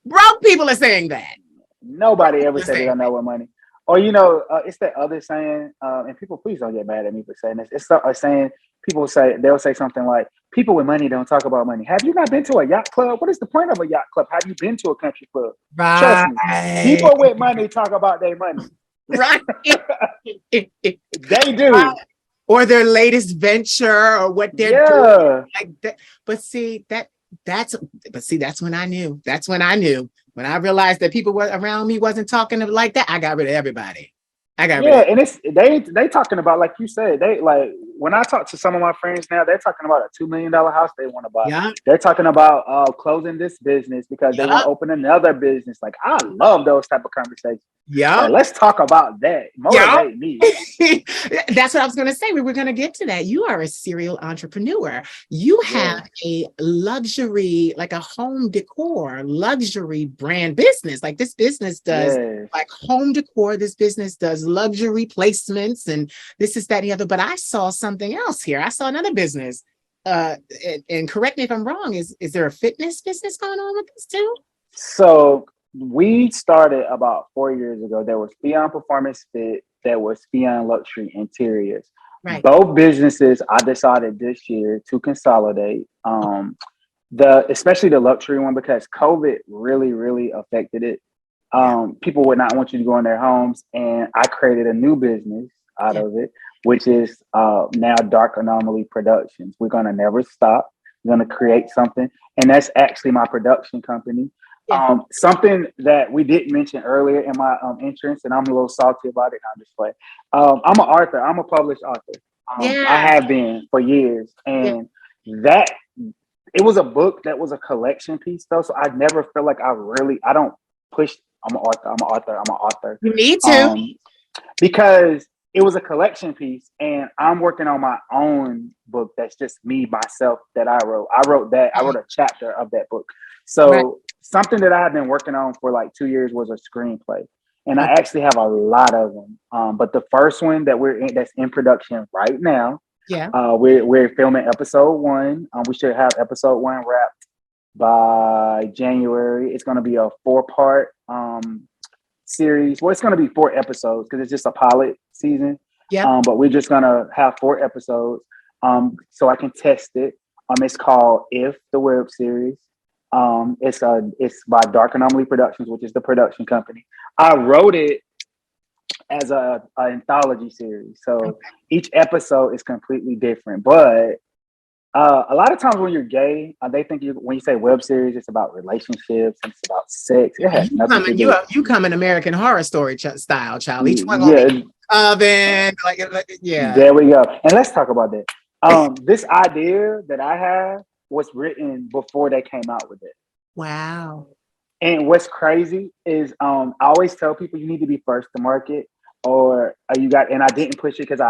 Broke people are saying that. Broke
Nobody ever
people are
said they
saying
don't know what money. Or it's that other saying, and people please don't get mad at me for saying this. It's a saying people say they'll say something like, "People with money don't talk about money." Have you not been to a yacht club? What is the point of a yacht club? Have you been to a country club? Trust me,
that.
people with money talk about their money.
Right.
They do.
Or their latest venture or what they're doing
Yeah.
like that. But see that's when I knew. That's when I knew. When I realized that people were around me wasn't talking like that, I got rid of everybody. I got rid
Yeah,
of
and it's they talking about, like you said, they like when I talk to some of my friends now, they're talking about a $2 million house they want to buy.
yeah,
They're talking about closing this business because they want
yeah,
to open another business. Like I love those type of conversations.
yeah.
Like let's talk about that.
Yeah.
Motivate me.
That's what I was going to say. We were going to get to that. You are a serial entrepreneur. You
Yeah.
have a luxury, like a home decor luxury brand business. Like this business does
Yes.
like home decor. This business does luxury placements and this is that and the other. But I saw something else here. I saw another business. And correct me if I'm wrong. Is there a fitness business going on with this too?
So we started about 4 years ago. There was Beyond Performance Fit. There was Beyond Luxury Interiors.
Right.
Both businesses I decided this year to consolidate. Especially the luxury one because COVID really, really affected it. People would not want you to go in their homes, and I created a new business out
Yeah.
of it, which is now Dark Anomaly Productions. We're gonna never stop. We're gonna create something, and that's actually my production company.
Yeah.
Something that we didn't mention earlier in my entrance, and I'm a little salty about it. I'm just playing. I'm an author. I'm a published author. I
Yeah.
have been for years,
Yeah.
and that it was a book that was a collection piece though. So I never feel like I don't push. I'm an author. I'm an author. I'm an author.
You need to.
Because it was a collection piece, and I'm working on my own book that's just me myself that I wrote. I wrote a chapter of that book. So
Right.
something that I have been working on for like 2 years was a screenplay, and I
Okay.
actually have a lot of them. But the first one that's in production right now.
Yeah.
We're filming episode 1. We should have episode 1 wrapped by January. It's going to be a 4-part series. Well, it's going to be 4 episodes because it's just a pilot season.
Yeah.
But we're just going to have 4 episodes so I can test it. It's called If the Web Series. It's by Dark Anomaly Productions, which is the production company. I wrote it as an anthology series. So each episode is completely different. But a lot of times when you're gay, they think when you say web series, it's about relationships and it's about sex. It has nothing to do.
You come in American Horror Story style, child. Each one gonna
Yeah,
be oven, yeah.
there we go. And let's talk about that. This idea that I have was written before they came out with it.
Wow.
And what's crazy is I always tell people you need to be first to market, or and I didn't push it because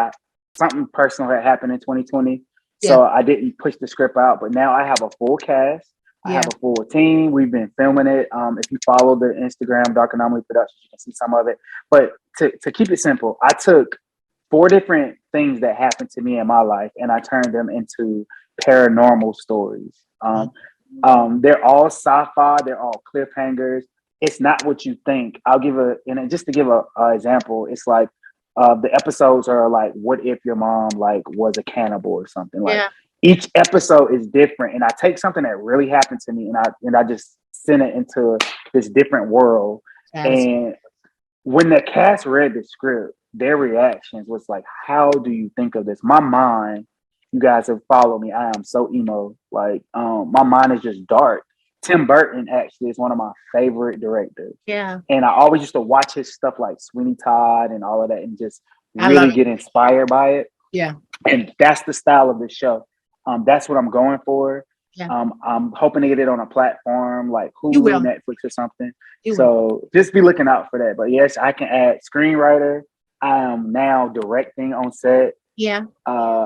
something personal had happened in 2020. So I didn't push the script out, but now I have a full cast. I have a full team. We've been filming it. If you follow the Instagram Dark Anomaly Productions, you can see some of it. But to keep it simple, I took 4 different things that happened to me in my life and I turned them into paranormal stories. They're all sci-fi. They're all cliffhangers. It's not what you think. Just to give a example, it's like the episodes are like, what if your mom like was a cannibal or something? Like each episode is different, and I take something that really happened to me, and I just send it into this different world. And when the cast read the script, their reactions was like, "How do you think of this?" My mind you guys have followed me, I am so emo. Like, my mind is just dark. Tim Burton actually is one of my favorite directors.
Yeah.
And I always used to watch his stuff like Sweeney Todd and all of that and just
I love
really
it.
get inspired by it.
Yeah.
And that's the style of the show. That's what I'm going for.
Yeah.
I'm hoping to get it on a platform like
You will.
Hulu, Netflix, or something.
You will.
So just be looking out for that. But yes, I can add screenwriter. I am now directing on set.
Yeah.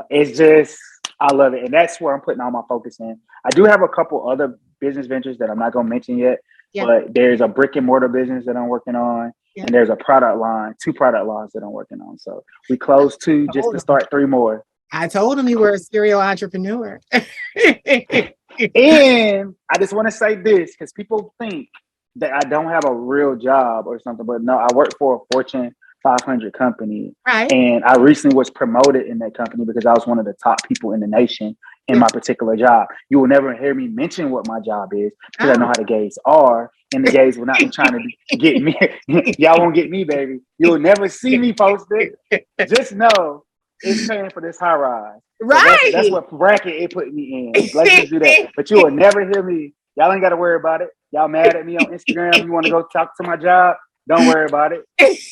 It's just, I love it. And that's where I'm putting all my focus in. I do have a couple other business ventures that I'm not going to mention yet,
Yeah.
but there's a brick and mortar business that I'm working on.
Yeah.
And there's a product line, 2 product lines that I'm working on. So we closed 2 just to start 3 more.
I told him you were a serial entrepreneur.
And I just want to say this because people think that I don't have a real job or something, but no, I work for a Fortune 500 company.
Right.
And I recently was promoted in that company because I was one of the top people in the nation in my particular job. You will never hear me mention what my job is because I know how the gays are, and the gays will not be trying to get me. Y'all won't get me, baby. You'll never see me post it. Just know it's paying for this high rise.
Right.
So that's what bracket it put me in. Let's just do that. But you will never hear me. Y'all ain't got to worry about it. Y'all mad at me on Instagram? You want to go talk to my job? Don't worry about it.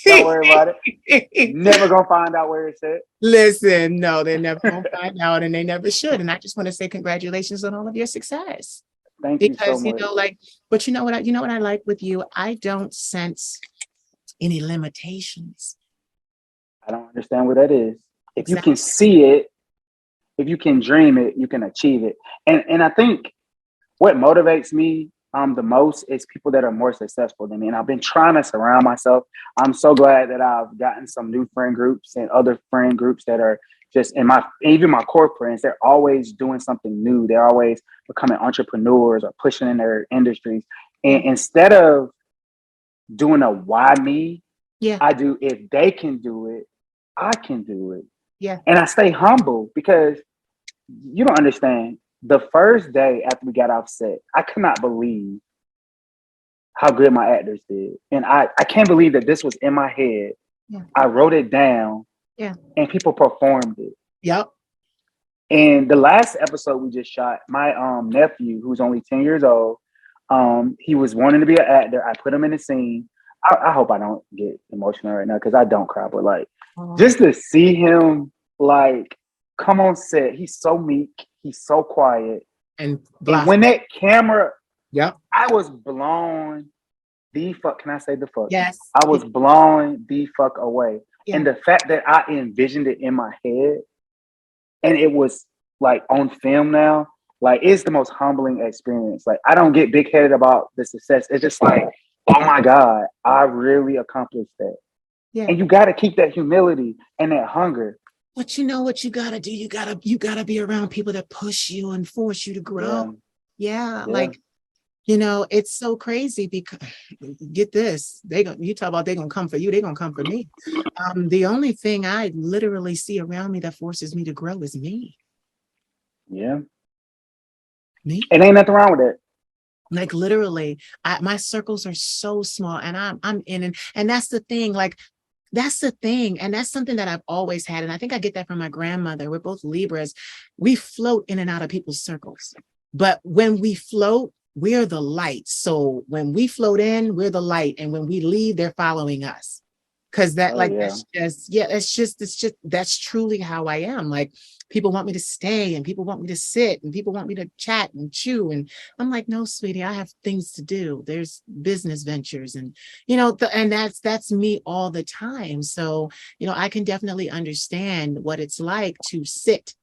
Don't worry about it. Never gonna find out where it's at.
Listen, no, they're never gonna find out, and they never should. And I just want to say congratulations on all of your success.
Thank
because
you so much.
you know, like, but you know what I like with you? I don't sense any limitations.
I don't understand what that is. If you can see it, if you can dream it, you can achieve it. And I think what motivates me the most is people that are more successful than me. And I've been trying to surround myself. I'm so glad that I've gotten some new friend groups and other friend groups that are just even my core friends, they're always doing something new. They're always becoming entrepreneurs or pushing in their industries. And instead of doing a why me, I do, if they can do it, I can do it.
Yeah.
And I stay humble because you don't understand. The first day after we got off set, I could not believe how good my actors did. And I can't believe that this was in my head.
Yeah.
I wrote it down.
Yeah.
And people performed it.
Yep.
And the last episode we just shot, my nephew, who's only 10 years old, he was wanting to be an actor. I put him in a scene. I hope I don't get emotional right now because I don't cry, but like just to see him like come on set, he's so meek. He's so quiet. And when that camera, I was blown the fuck. Can I say the fuck?
Yes.
I was blown the fuck away. Yeah. And the fact that I envisioned it in my head and it was like on film now, like it's the most humbling experience. Like I don't get big headed about the success. It's just like, oh my God, I really accomplished that. Yeah. And you got to keep that humility and that hunger.
But you know what you gotta do? You gotta be around people that push you and force you to grow. Yeah. Like, you know, it's so crazy because get this, you talk about they're gonna come for you, they're gonna come for me. The only thing I literally see around me that forces me to grow is me.
Yeah.
Me.
And ain't nothing wrong with it.
Like literally, my circles are so small, and I'm in, and that's the thing. Like. That's the thing. And that's something that I've always had. And I think I get that from my grandmother. We're both Libras. We float in and out of people's circles. But when we float, we're the light. So when we float in, we're the light. And when we leave, they're following us. Because that's truly how I am. Like people want me to stay and people want me to sit and people want me to chat and chew. And I'm like, no, sweetie, I have things to do. There's business ventures and, you know, and that's me all the time. So, you know, I can definitely understand what it's like to sit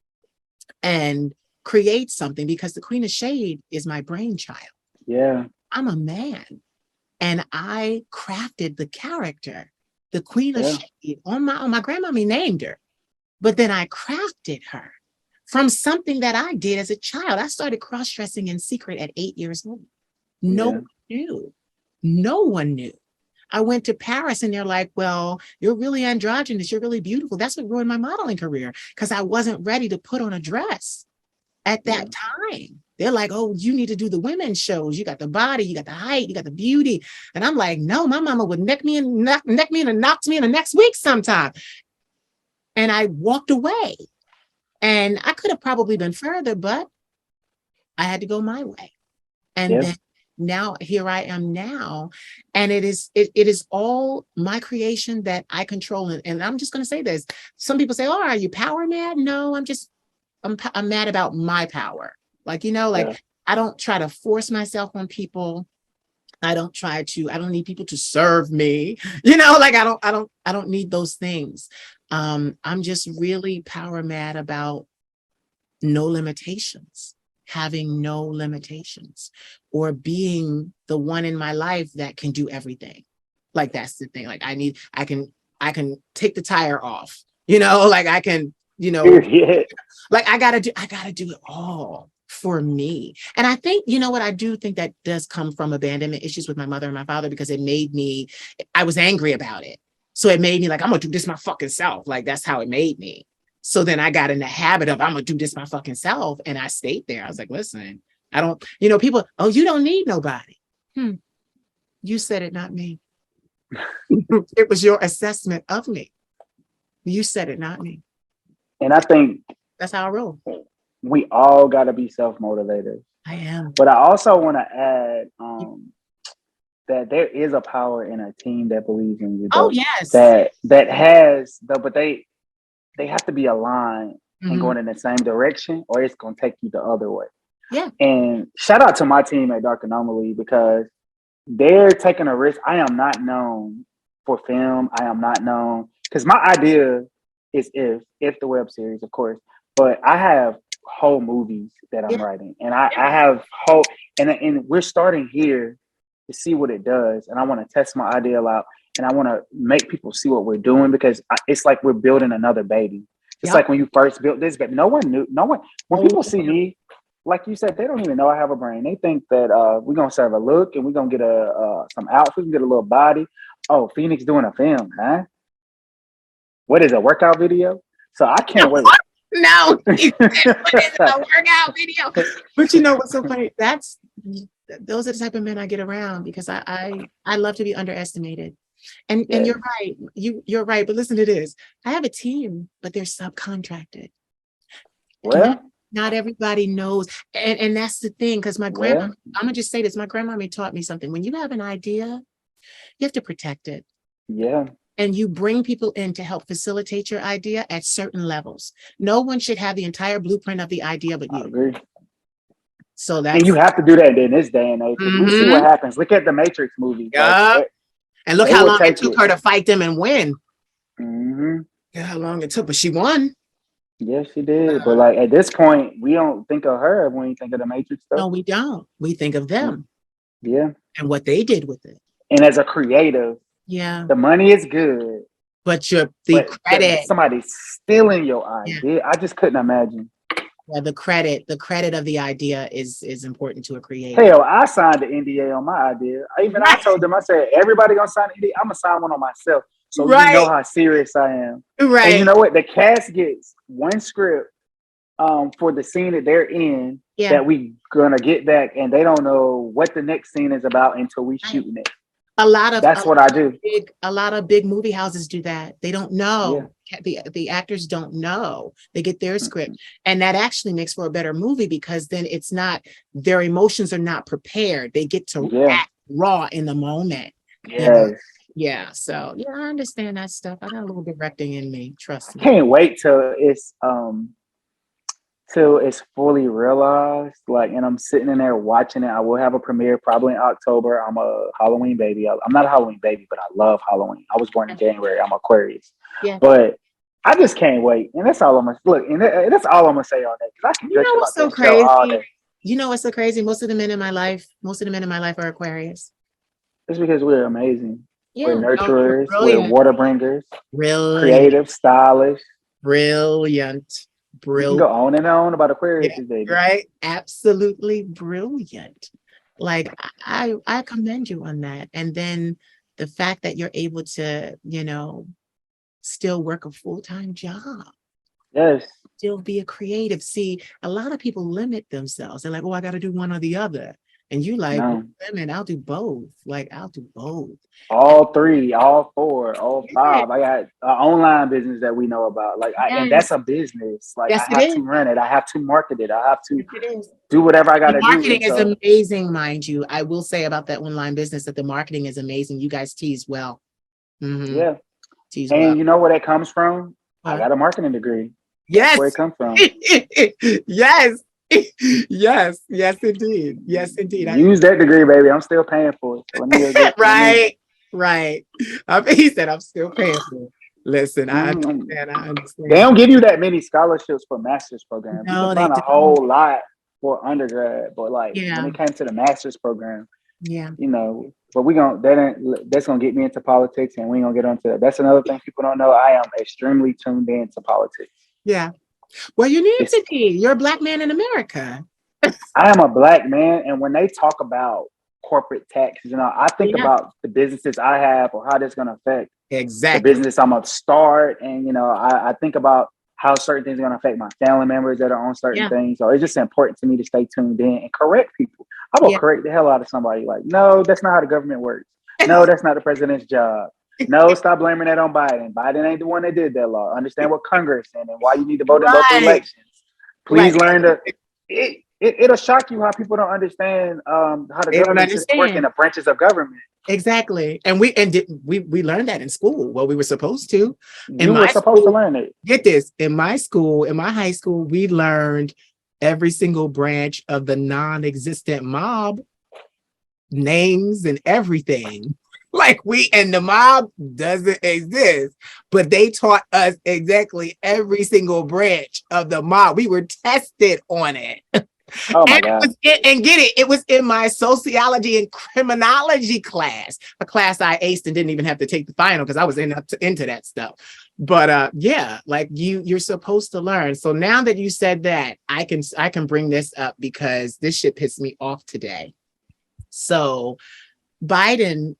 and create something because the Queen of Shade is my brainchild.
Yeah.
I'm a man and I crafted the character. The Queen of Shade on my grandmommy named her, but then I crafted her from something that I did as a child. I started cross-dressing in secret at 8 years old. No one knew. No one knew. I went to Paris and they're like, well, you're really androgynous. You're really beautiful. That's what ruined my modeling career because I wasn't ready to put on a dress at that time. They're like, oh, you need to do the women's shows. You got the body, you got the height, you got the beauty. And I'm like, no, my mama would neck me and knock me in the next week sometime. And I walked away. And I could have probably been further, but I had to go my way. And
Yeah.
then now here I am now. And it is all my creation that I control. And I'm just going to say this. Some people say, oh, are you power mad? No, I'm mad about my power. Like,
Yeah.
I don't try to force myself on people. I don't need people to serve me. Like I don't need those things. I'm just really power mad about no limitations, having no limitations, or being the one in my life that can do everything. Like that's the thing. Like I can take the tire off, like I can,
Period.
like I gotta do it all for me. And I think, what I do think that does come from abandonment issues with my mother and my father, because I was angry about it. So it made me like, I'm gonna do this my fucking self. Like that's how it made me. So then I got in the habit of I'm gonna do this my fucking self. And I stayed there. I was like, listen, I don't, people, oh, you don't need nobody. You said it, not me. It was your assessment of me. You said it, not me.
And I think
That's how I roll.
we all got to be self-motivated.
I am.
But I also want to add that there is a power in a team that believes in you.
Oh,
Though,
yes.
that has though, but they have to be aligned and
Mhm.
going in the same direction, or it's going to take you the other way.
Yeah.
And shout out to my team at Dark Anomaly, because they're taking a risk. I am not known for film. I am not known because my idea is if the web series, of course, but I have whole movies that I'm
Yeah.
writing, and I have whole and we're starting here to see what it does, and I want to test my idea out, and I want to make people see what we're doing, because it's like we're building another baby. It's
Yep.
like when you first built this, but no one knew. No one. When
Oh,
people see me, like you said, they don't even know I have a brain. They think that we're gonna serve a look, and we're gonna get some outfits, get a little body. Oh, Phoenix doing a film, huh? What is a workout video? So I can't wait.
No, what is a workout video? But you know what's so funny? Those are the type of men I get around, because I love to be underestimated. And
Yeah.
you're right. You're right. But listen to this. I have a team, but they're subcontracted.
Well,
Not everybody knows. And that's the thing, because my grandma, I'm gonna just say this, my grandmommy taught me something. When you have an idea, you have to protect it.
yeah.
And you bring people in to help facilitate your idea at certain levels. No one should have the entire blueprint of the idea but
I
you.
agree.
So
And you
that's
have to do that in this day and age, because we see what happens. Look at the Matrix movies.
yeah.
Like,
And look
they
how
will
long it
take
took
it.
her to fight them and win.
Mm-hmm.
Yeah, how long it took, but she won.
Yes, she did. But like at this point, we don't think of her when we think of the Matrix
No,
stuff.
we don't. We think of them
Yeah.
and what they did with it.
And as a creative,
Yeah.
the money is good,
But the
but
credit.
somebody stealing your
Yeah.
idea, I just couldn't imagine.
Yeah, the credit of the idea is important to a creator.
Hell, I signed the NDA on my idea. I told them, I said, everybody gonna sign the NDA. I'm gonna sign one on myself, so you know how serious I am.
Right.
And you know what? The cast gets one script for the scene that they're in, that we gonna get back, and they don't know what the next scene is about until we shooting it. That's what I do.
A lot of big movie houses do that. They don't know.
Yeah.
The actors don't know. They get their script. And that actually makes for a better movie, because then it's not, their emotions are not prepared. They get to act raw in the moment.
Yes.
Yeah. So yeah, I understand that stuff. I got a little directing in me. Trust me.
Can't wait till it's fully realized. Like, and I'm sitting in there watching it. I will have a premiere probably in October. I'm a Halloween baby. I'm not a Halloween baby, but I love Halloween. I was born in January. I'm Aquarius.
Yeah.
But I just can't wait. And that's all I'm gonna look. And that's all I'm gonna say on that, because I can.
You know what's so crazy? You know what's so crazy? Most of the men in my life are Aquarius.
It's because we're amazing.
Yeah.
We're nurturers. We're water bringers.
Brilliant.
Creative, stylish.
Brilliant.
You can go on and on about Aquarius, baby.
Right? Absolutely brilliant. Like I commend you on that. And then the fact that you're able to, still work a full-time job.
Yes.
Still be a creative. See, a lot of people limit themselves. They're like, oh, I got to do one or the other. And you like,
No.
women, I'll do both. Like, I'll do both.
All three, all four, all
Yeah.
five. I got an online business that we know about. And that's
Yes.
a business. Like, I
Yes, it
have to
is.
run it. I have to market it. I have to
Yes, it is.
do whatever I got
The
to do.
marketing
And
is
so,
amazing, mind you. I will say about that online business that the marketing is amazing. You guys tease well. Mm-hmm.
yeah.
Tease well.
And you know where that comes from? I
Huh?
got a marketing degree. That's where it
Yes.
comes from.
Yes. Yes. Yes, indeed. Yes, indeed.
Use that degree, baby. I'm still paying for it. So let me go get. Let me.
Right. Right. He said, I'm still paying for it. Listen, I
Mm,
understand. I
they
understand.
don't give you that many scholarships for master's programs. You can
No, they
find a
don't.
whole lot for undergrad, but like when
Yeah.
it came to the master's program,
Yeah.
but that's gonna get me into politics, and we ain't gonna get onto that. That's another thing people don't know. I am extremely tuned into politics.
Yeah. Well, you need
It's
to be. You're a Black man in America.
I am a Black man, and when they talk about corporate taxes, I think
Yeah.
about the businesses I have or how that's gonna affect the
Exactly.
business I'm gonna start, and I think about how certain things are gonna affect my family members that are on certain
Yeah.
things. So it's just important to me to stay tuned in and correct people. I will
Yeah.
correct the hell out of somebody. Like, no, that's not how the government works. No, that's not the president's job. No, stop blaming that on Biden. Biden ain't the one that did that law. Understand what Congress and why you need to vote in local
Right.
elections.
Right.
Please learn to. It'll shock you how people don't understand how the
They don't
government system works in
understand.
the branches of government.
Exactly. And we learned that in school. Well, we were supposed to. In
You were
my
supposed to
school,
learn it.
get this, in my school, in my high school, we learned every single branch of the non-existent mob names and everything. Like and the mob doesn't exist, but they taught us exactly every single branch of the mob. We were tested on it.
Oh my
And
God.
it was in my sociology and criminology class, a class I aced and didn't even have to take the final because I was into that stuff. But yeah, like you're supposed to learn. So now that you said that, I can bring this up because this shit pissed me off today. So Biden,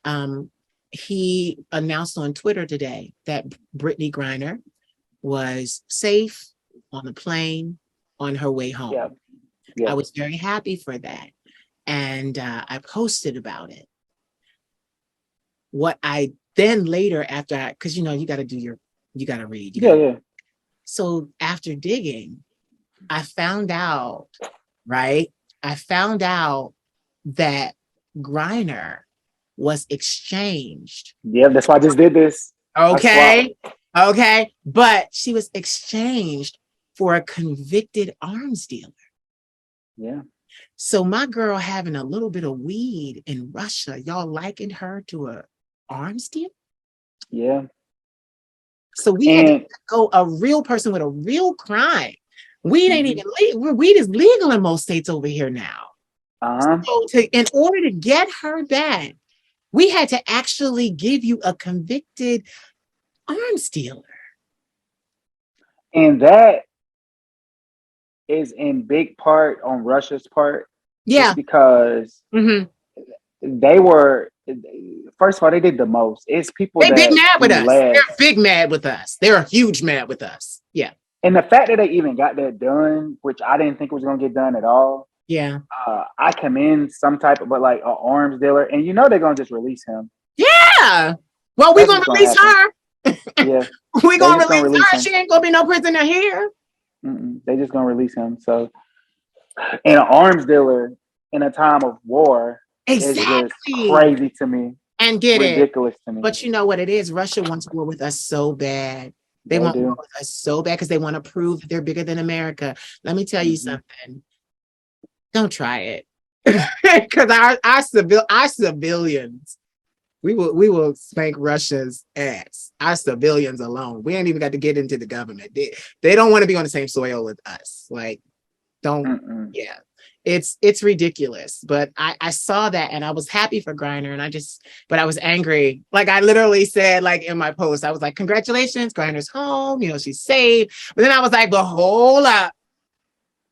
he announced on Twitter today that Brittany Griner was safe on the plane on her way home.
Yeah. Yeah.
I was very happy for that. And I posted about it. What I then later after, because you got to read.
Yeah.
So after digging, I found out, right? I found out that Griner was exchanged.
Yeah. That's why I just did this.
Okay. Okay. But she was exchanged for a convicted arms dealer.
Yeah.
So my girl having a little bit of weed in Russia, y'all likened her to a arms dealer?
Yeah.
So we had to go a real person with a real crime. Weed ain't even legal. Weed is legal in most states over here now. So in order to get her back, we had to actually give you a convicted arms dealer.
And that is in big part on Russia's part.
Yeah.
Just because they were, first of all, they did the most. It's people
They big mad with us.
less.
They're big mad with us. They're huge mad with us. Yeah.
And the fact that they even got that done, which I didn't think was going to get done at all.
Yeah.
I commend some type of, but like an arms dealer, and they're going to just release him.
Yeah. Well, we're going to release her.
Yeah.
We're going to release her. She ain't going to be no prisoner here.
They just going to release him. So, and an arms dealer in a time of war is just crazy to me.
And get
ridiculous to me.
But you know what it is? Russia wants war with us so bad. They want war with us so bad because they want to prove that they're bigger than America. Let me tell you something. Don't try it. Because our civilians, we will spank Russia's ass. Our civilians alone. We ain't even got to get into the government. They don't want to be on the same soil with us. Like, yeah. It's ridiculous. But I saw that and I was happy for Griner but I was angry. Like I literally said, like in my post, I was like, congratulations, Griner's home, she's safe. But then I was like, but hold up.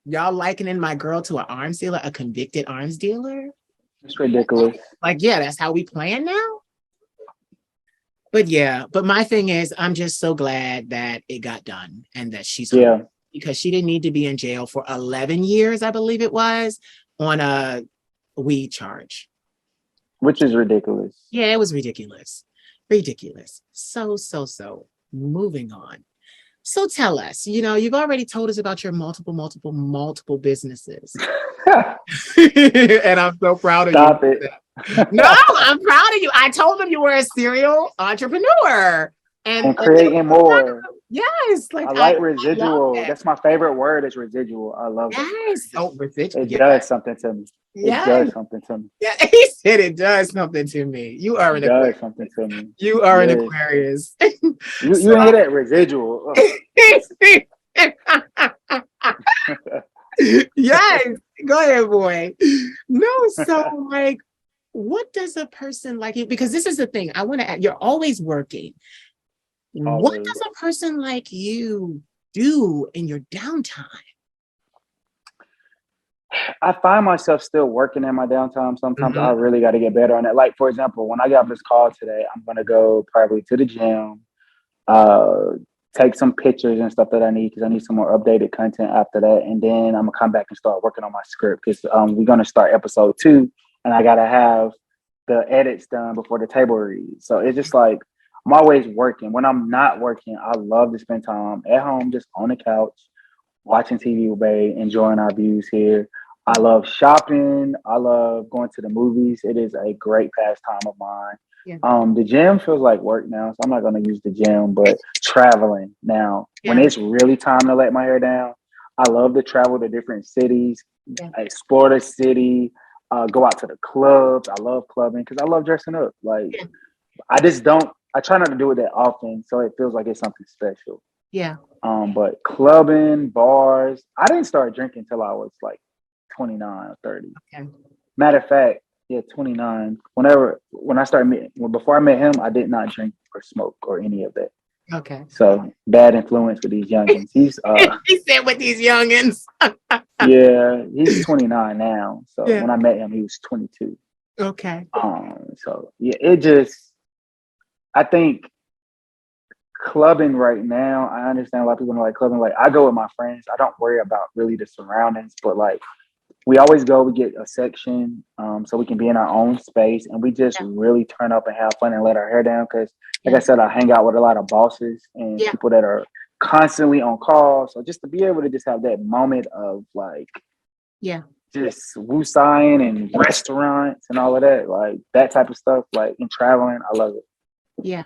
Y'all likening my girl to an arms dealer, a convicted arms dealer?
It's ridiculous.
Like, yeah, that's how we plan now? But my thing is, I'm just so glad that it got done and that she's home. Because she didn't need to be in jail for 11 years, I believe it was, on a we charge.
which is ridiculous.
Yeah, it was ridiculous. Ridiculous. So. Moving on. So tell us, you've already told us about your multiple businesses. And I'm so proud of
Stop
you.
it.
No, I'm proud of you. I told them you were a serial entrepreneur.
And
And they
creating
were so proud of
more.
you. Yes, like
I like
I love
residual.
that.
That's my favorite word is residual. I love that.
Yes. Oh, residual.
It
Yeah.
does something to me. It
Yes.
does something to me.
Yeah. He said it does something to me. You are
It
an
does
Aquarius.
something to me.
You are an
Yes.
Aquarius.
You
So-
ain't hear that residual.
Yes. Go ahead, boy. No, so like, what does a person like you? Because this is the thing. I want to add, you're always working. What
Always.
does a person like you do in your downtime?
I find myself still working in my downtime. Sometimes
Mhm.
I really got to get better on that. Like, for example, when I got this call today, I'm going to go probably to the gym, uh, take some pictures and stuff that I need because I need some more updated content after that. And then I'm going to come back and start working on my script because we're going to start episode 2 and I got to have the edits done before the table read. So it's just like I'm always working. When I'm not working, I love to spend time at home, just on the couch, watching TV with Bae, enjoying our views here. I love shopping. I love going to the movies. It is a great pastime of mine.
Yeah.
The gym feels like work now, so I'm not going to use the gym, but traveling now, when
Yeah.
it's really time to let my hair down, I love to travel to different cities,
Yeah.
explore the city, go out to the clubs. I love clubbing because I love dressing up. Like,
Yeah.
I try not to do it that often, so it feels like it's something special.
Yeah.
But clubbing, bars, I didn't start drinking until I was like 29 or 30.
Okay.
Matter of fact, yeah, 29. Before I met him, I did not drink or smoke or any of that.
Okay.
So bad influence for these youngins. He's
He said with these youngins.
yeah, he's 29 now. So
Yeah.
when I met him, he was 22.
Okay.
So yeah, I think clubbing right now, I understand a lot of people don't like clubbing. Like I go with my friends. I don't worry about really the surroundings, but like we always go, we get a section so we can be in our own space and we just really turn up and have fun and let our hair down. Cause like I said, I hang out with a lot of bosses and people that are constantly on call. So just to be able to just have that moment of like, just woo-sighing and restaurants and all of that, like that type of stuff, like in traveling, I love it.
Yeah.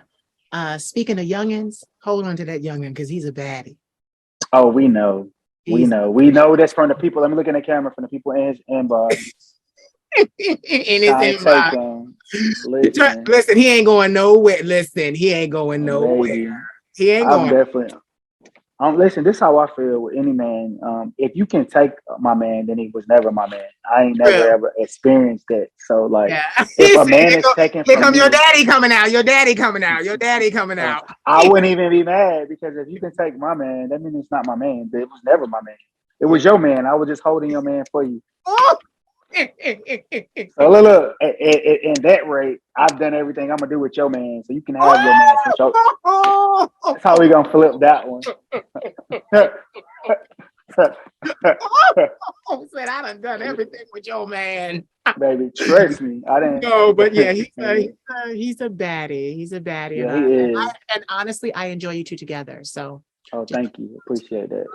Speaking of youngins, hold on to that youngin because he's a baddie.
Oh, we know. We know that's from the people. Let me look in the camera from the people in his inbox.
In his inbox. Listen, he ain't going nowhere. Listen, he ain't going nowhere.
Baby,
He ain't going.
Definitely. Listen, this is how I feel with any man. If you can take my man, then he was never my man. I ain't never ever experienced that. So like, if a man is taken
here
from
come
me,
your daddy coming out. Your daddy coming out. Your daddy coming out.
I wouldn't even be mad because if you can take my man, that means it's not my man. But it was never my man. It was your man. I was just holding your man for you.
Oh.
So look, at that rate, I've done everything I'm gonna do with your man, so you can have your man. That's how we gonna flip that one.
Said I done everything with your man.
Baby, trust me, I didn't.
No, but yeah, he's a baddie. He's a baddie.
Yeah, he is.
And honestly, I enjoy you two together. So.
Oh, thank you. Appreciate that.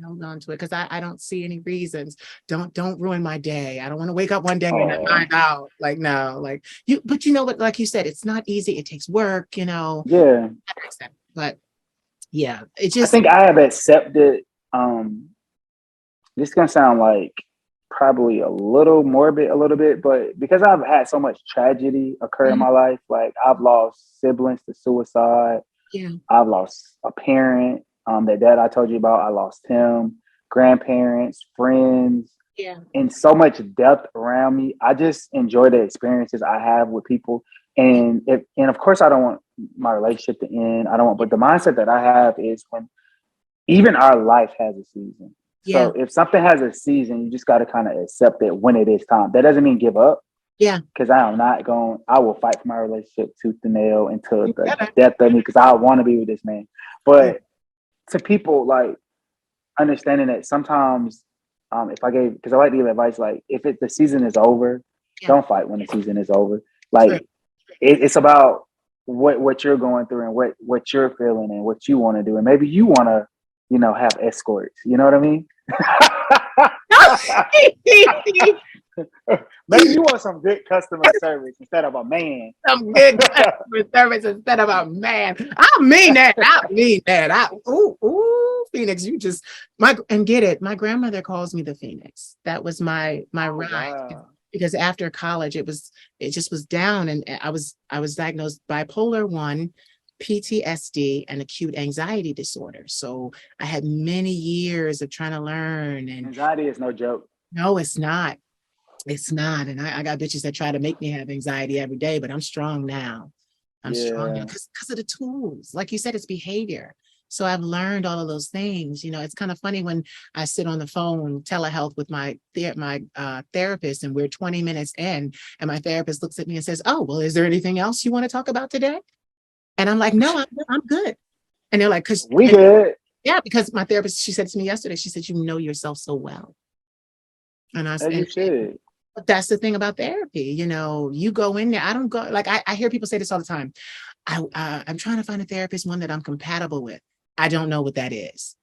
Hold on to it, because I don't see any reasons. Don't ruin my day. I don't want to wake up one day and find out. Like no, like you. But you know what? Like you said, it's not easy. It takes work.
Yeah.
But yeah, it just.
I think I have accepted. This is gonna sound like probably a little morbid, a little bit, but because I've had so much tragedy occur in my life, like I've lost siblings to suicide.
Yeah.
I've lost a parent. That dad I told you about, I lost him, grandparents, friends, and so much depth around me. I just enjoy the experiences I have with people. And of course I don't want my relationship to end. But the mindset that I have is when even our life has a season. So if something has a season, you just got to kind of accept it when it is time. That doesn't mean give up.
Yeah.
Because I will fight for my relationship tooth and nail until the death of me because I want to be with this man. But to people, like, understanding that sometimes because I like to give advice, like, if the season is over, Don't fight when the season is over.
True.
Like it's about what you're going through and what you're feeling and what you want to do. And maybe you want to, have escorts. You know what I mean? Maybe you want some good customer service instead of a man.
Some good customer service instead of a man. I mean that. Ooh, Phoenix, you just and get it. My grandmother calls me the Phoenix. That was my ride.
Wow.
Because after college, it just was down, and I was diagnosed bipolar 1, PTSD, and acute anxiety disorder. So I had many years of trying to learn. And
Anxiety is no joke.
no, it's not. It's not. And I got bitches that try to make me have anxiety every day, but I'm strong now. I'm strong now because of the tools. Like you said, it's behavior. So I've learned all of those things. It's kind of funny when I sit on the phone telehealth with my therapist, and we're 20 minutes in, and my therapist looks at me and says, "Oh, well, is there anything else you want to talk about today?" And I'm like, "No, I'm good." And they're like, "Cause
we good."
Yeah, because my therapist, she said to me yesterday, she said, "You know yourself so well." And I said,
"You should."
But that's the thing about therapy. You go in there. I don't go, like, I hear people say this all the time. I'm trying to find a therapist, one that I'm compatible with. I don't know what that is,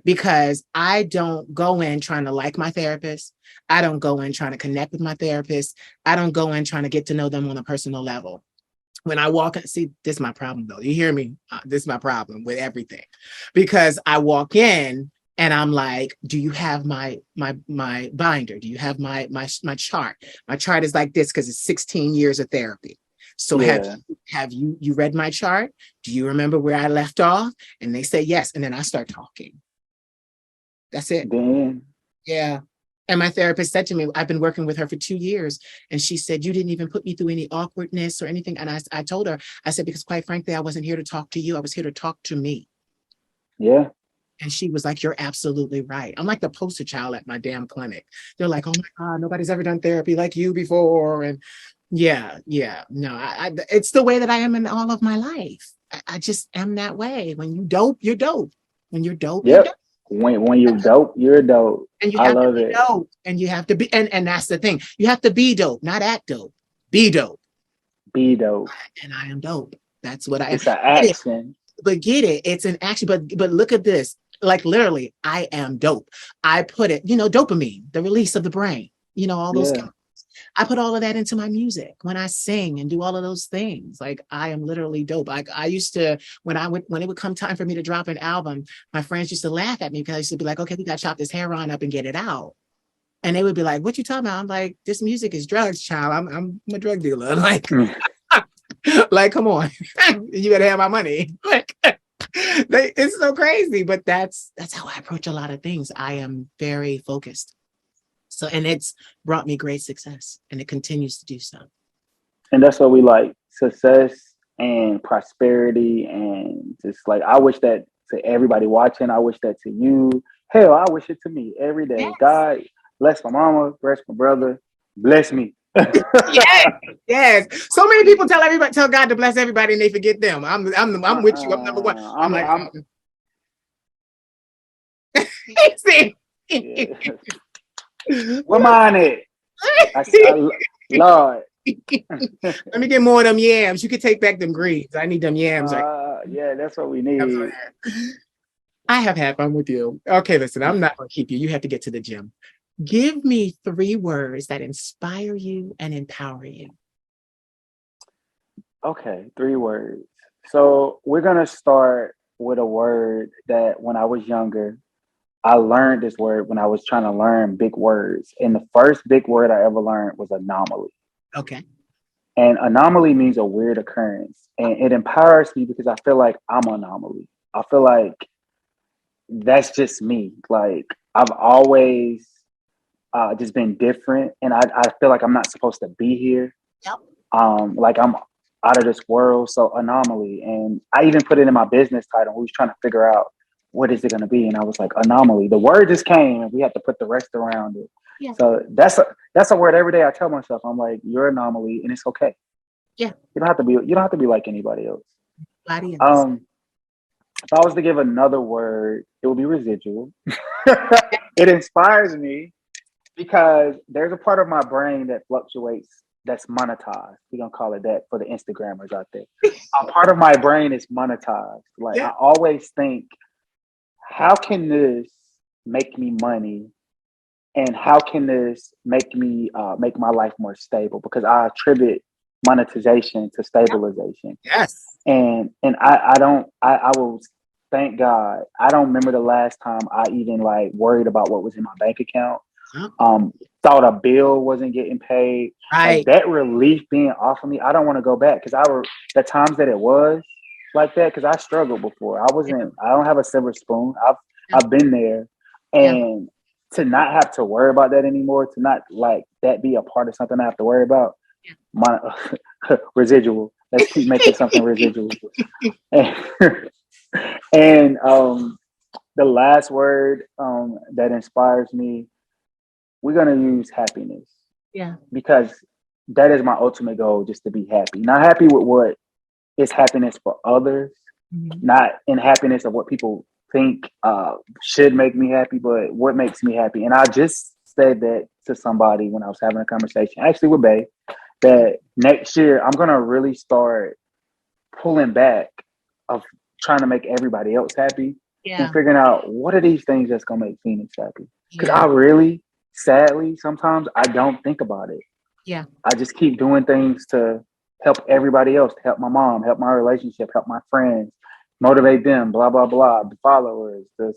because I don't go in trying to like my therapist. I don't go in trying to connect with my therapist. I don't go in trying to get to know them on a personal level. When I walk in, see, this is my problem though. You hear me? This is my problem with everything, because I walk in and I'm like, do you have my binder? Do you have my chart? My chart is like this because it's 16 years of therapy. So have you read my chart? Do you remember where I left off? And they say yes. And then I start talking. That's it.
Damn.
Yeah. And my therapist said to me, I've been working with her for 2 years. And she said, you didn't even put me through any awkwardness or anything. And I told her, I said, because quite frankly, I wasn't here to talk to you. I was here to talk to me.
Yeah.
And she was like, you're absolutely right. I'm like the poster child at my damn clinic. They're like, oh my God, nobody's ever done therapy like you before. And no, it's the way that I am in all of my life. I just am that way. When you dope, you're dope. When you're dope, you're dope.
When you're dope, you're dope.
And you
I
have
love
to be
it.
dope. And you have to be, and that's the thing. You have to be dope, not act dope. Be dope.
Be dope.
And I am dope. That's what I am.
It's an action.
But get it. It's an action. But look at this. Like literally, I am dope. I put it, dopamine, the release of the brain, all those chemicals. I put all of that into my music when I sing and do all of those things. Like I am literally dope. Like I used to, when it would come time for me to drop an album, my friends used to laugh at me because I used to be like, okay, we got to chop this hair on up and get it out. And they would be like, what you talking about? I'm like, this music is drugs, child. I'm a drug dealer. Like, like, come on, you better have my money. Like, it's so crazy, but that's how I approach a lot of things. I am very focused. So, and it's brought me great success, and it continues to do so.
And that's what we like: success and prosperity. And just like, I wish that to everybody watching. I wish that to you. Hell, I wish it to me every day. Yes. God bless my mama, bless my brother, bless me.
Yes. So many people tell God to bless everybody, and they forget them. I'm with you. I'm number one. See.
Where mine at? Lord.
Let me get more of them yams. You can take back them greens. I need them yams.
Yeah, that's what we need.
I have had fun with you. Okay, listen, I'm not going to keep you. You have to get to the gym. Give me 3 words that inspire you and empower you.
Okay, 3 words. So we're going to start with a word that when I was younger, I learned this word when I was trying to learn big words. And the first big word I ever learned was anomaly.
Okay.
And anomaly means a weird occurrence. And it empowers me because I feel like I'm an anomaly. I feel like that's just me. Like I've always just been different. And I feel like I'm not supposed to be here.
Yep.
Like I'm out of this world. So anomaly. And I even put it in my business title. We was trying to figure out, what is it going to be? And I was like, anomaly. The word just came and we had to put the rest around it. Yeah. So that's a word every day I tell myself. I'm like, you're an anomaly and it's okay.
Yeah.
You don't have to be like anybody else. If I was to give another word, it would be residual. It inspires me. because there's a part of my brain that fluctuates that's monetized. We're gonna call it that for the Instagrammers out there. A part of my brain is monetized. Like
Yeah.
I always think, how can this make me money, and how can this make me make my life more stable? Because I attribute monetization to stabilization,
Yes.
and I will thank God I don't remember the last time I even like worried about what was in my bank account.
Huh?
Thought a bill wasn't getting paid. Like
Right.
that relief being off of me, I don't want to go back because the times that it was like that, because I struggled before.
Yeah.
I don't have a silver spoon.
Yeah.
I've been there,
Yeah.
and to not have to worry about that anymore, to not like that be a part of something I have to worry about.
Yeah.
My residual. Let's keep making something residual. And, and the last word that inspires me, we're gonna use happiness,
Yeah.
because that is my ultimate goal, just to be happy. Not happy with what is happiness for others,
Mhm.
not in happiness of what people think should make me happy, but what makes me happy. And I just said that to somebody when I was having a conversation, actually with Bay, that next year I'm gonna really start pulling back of trying to make everybody else happy and
Yeah.
figuring out what are these things that's gonna make Phoenix happy. Because
Yeah.
I really, sadly, sometimes I don't think about it.
Yeah.
I just keep doing things to help everybody else, to help my mom, help my relationship, help my friends, motivate them, blah blah blah, the followers, the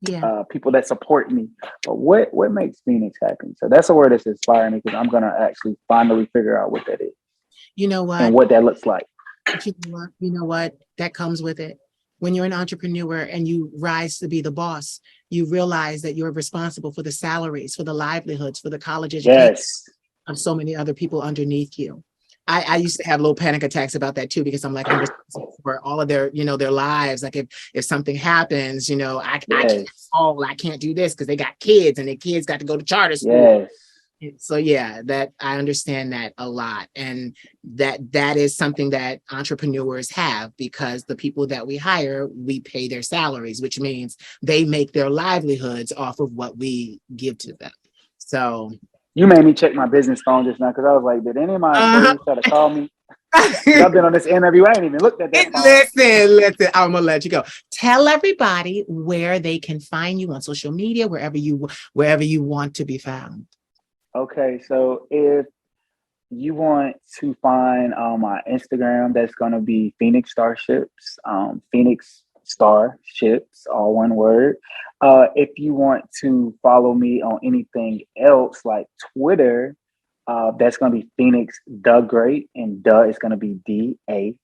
Yeah.
people that support me. But what makes Phoenix happy? So that's a word that's inspiring me, because I'm gonna actually finally figure out what that is
You know
and
what?
what that looks like.
But you know what? That comes with it. When you're an entrepreneur and you rise to be the boss, you realize that you're responsible for the salaries, for the livelihoods, for the college education
Yes.
of so many other people underneath you. I used to have little panic attacks about that too, because I'm like, I'm responsible for all of their, their lives. Like if something happens, I can't
Yes.
I can't do this because they got kids and their kids got to go to charter school.
Yes.
So yeah, that I understand that a lot. And that is something that entrepreneurs have, because the people that we hire, we pay their salaries, which means they make their livelihoods off of what we give to them. So
You made me check my business phone just now, because I was like, did any of my
uh,
employees try to call me? Because I've been on this interview. I ain't even looked at that phone.
listen, I'm gonna let you go. Tell everybody where they can find you on social media, wherever you want to be found.
Okay, so if you want to find my Instagram, that's going to be Phoenix Starships, Phoenix Starships, all one word. If you want to follow me on anything else like Twitter, that's going to be Phoenix the Great, and duh is going to be DAGREAT.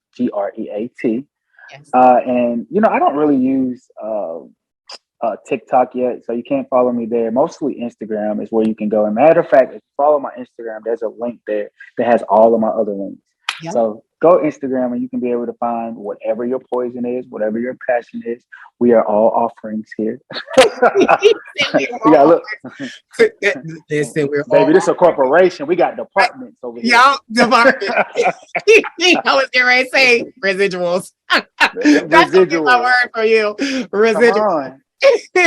Yes.
And I don't really use TikTok yet, so you can't follow me there. Mostly Instagram is where you can go. And matter of fact, if you follow my Instagram, there's a link there that has all of my other links.
Yep.
So go Instagram and you can be able to find whatever your poison is, whatever your passion is. We are all offerings here. We got look,
Listen, we're
baby.
all
This is a corporation. We got departments over here.
y'all department. I was going to say residuals. That's gonna be my word for you. Residuals.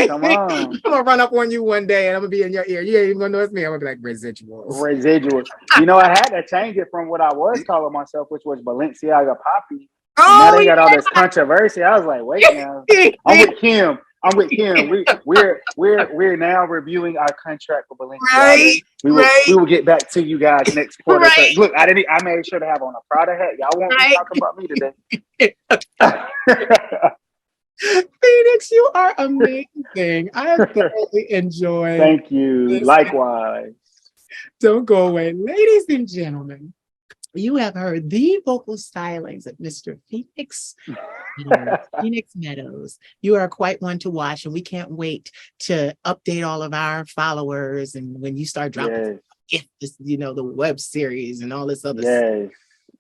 Come on.
I'm gonna run up on you one day and I'm gonna be in your ear. You ain't even gonna know it's me. I'm gonna be like residuals.
Residuals. I had to change it from what I was calling myself, which was Balenciaga Poppy. And
Oh,
now they got all this controversy. I was like, wait now. I'm with Kim. We're now reviewing our contract for Balenciaga.
Right,
We will get back to you guys next quarter.
Right.
So, look, I made sure to have on a Prada hat. Y'all won't be talking about me today.
Phoenix, you are amazing. I have thoroughly enjoyed.
Thank you. Likewise.
Don't go away. Ladies and gentlemen, you have heard the vocal stylings of Mr. Phoenix Meadows. You are quite one to watch, and we can't wait to update all of our followers. And when you start dropping, this, the web series and all this other stuff.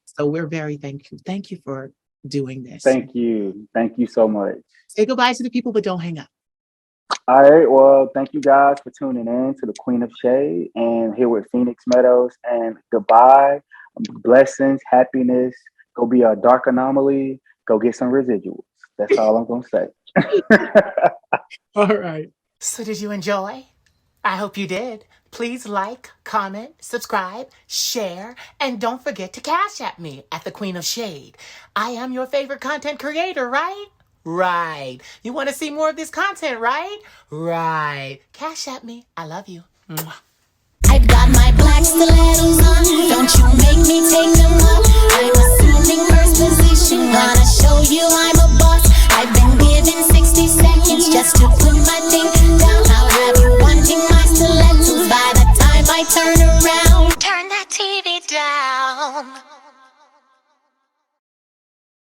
So we're very thankful. Thank you for doing this.
Thank you. Thank you so much.
Say goodbye to the people, but don't hang up.
All right. Well, thank you guys for tuning in to the Queen of Shade, and here with Phoenix Meadows. And goodbye. Blessings, happiness. Go be a dark anomaly. Go get some residuals. That's all I'm going to say.
All right.
So did you enjoy? I hope you did. Please like, comment, subscribe, share, and don't forget to cash at me at the Queen of Shade. I am your favorite content creator, right? Right. You want to see more of this content, right? Right. Cash at me. I love you. Mwah.
I've got my black stilettos on. Don't you make me take them off. I'm assuming first position. Gonna show you I'm a boss.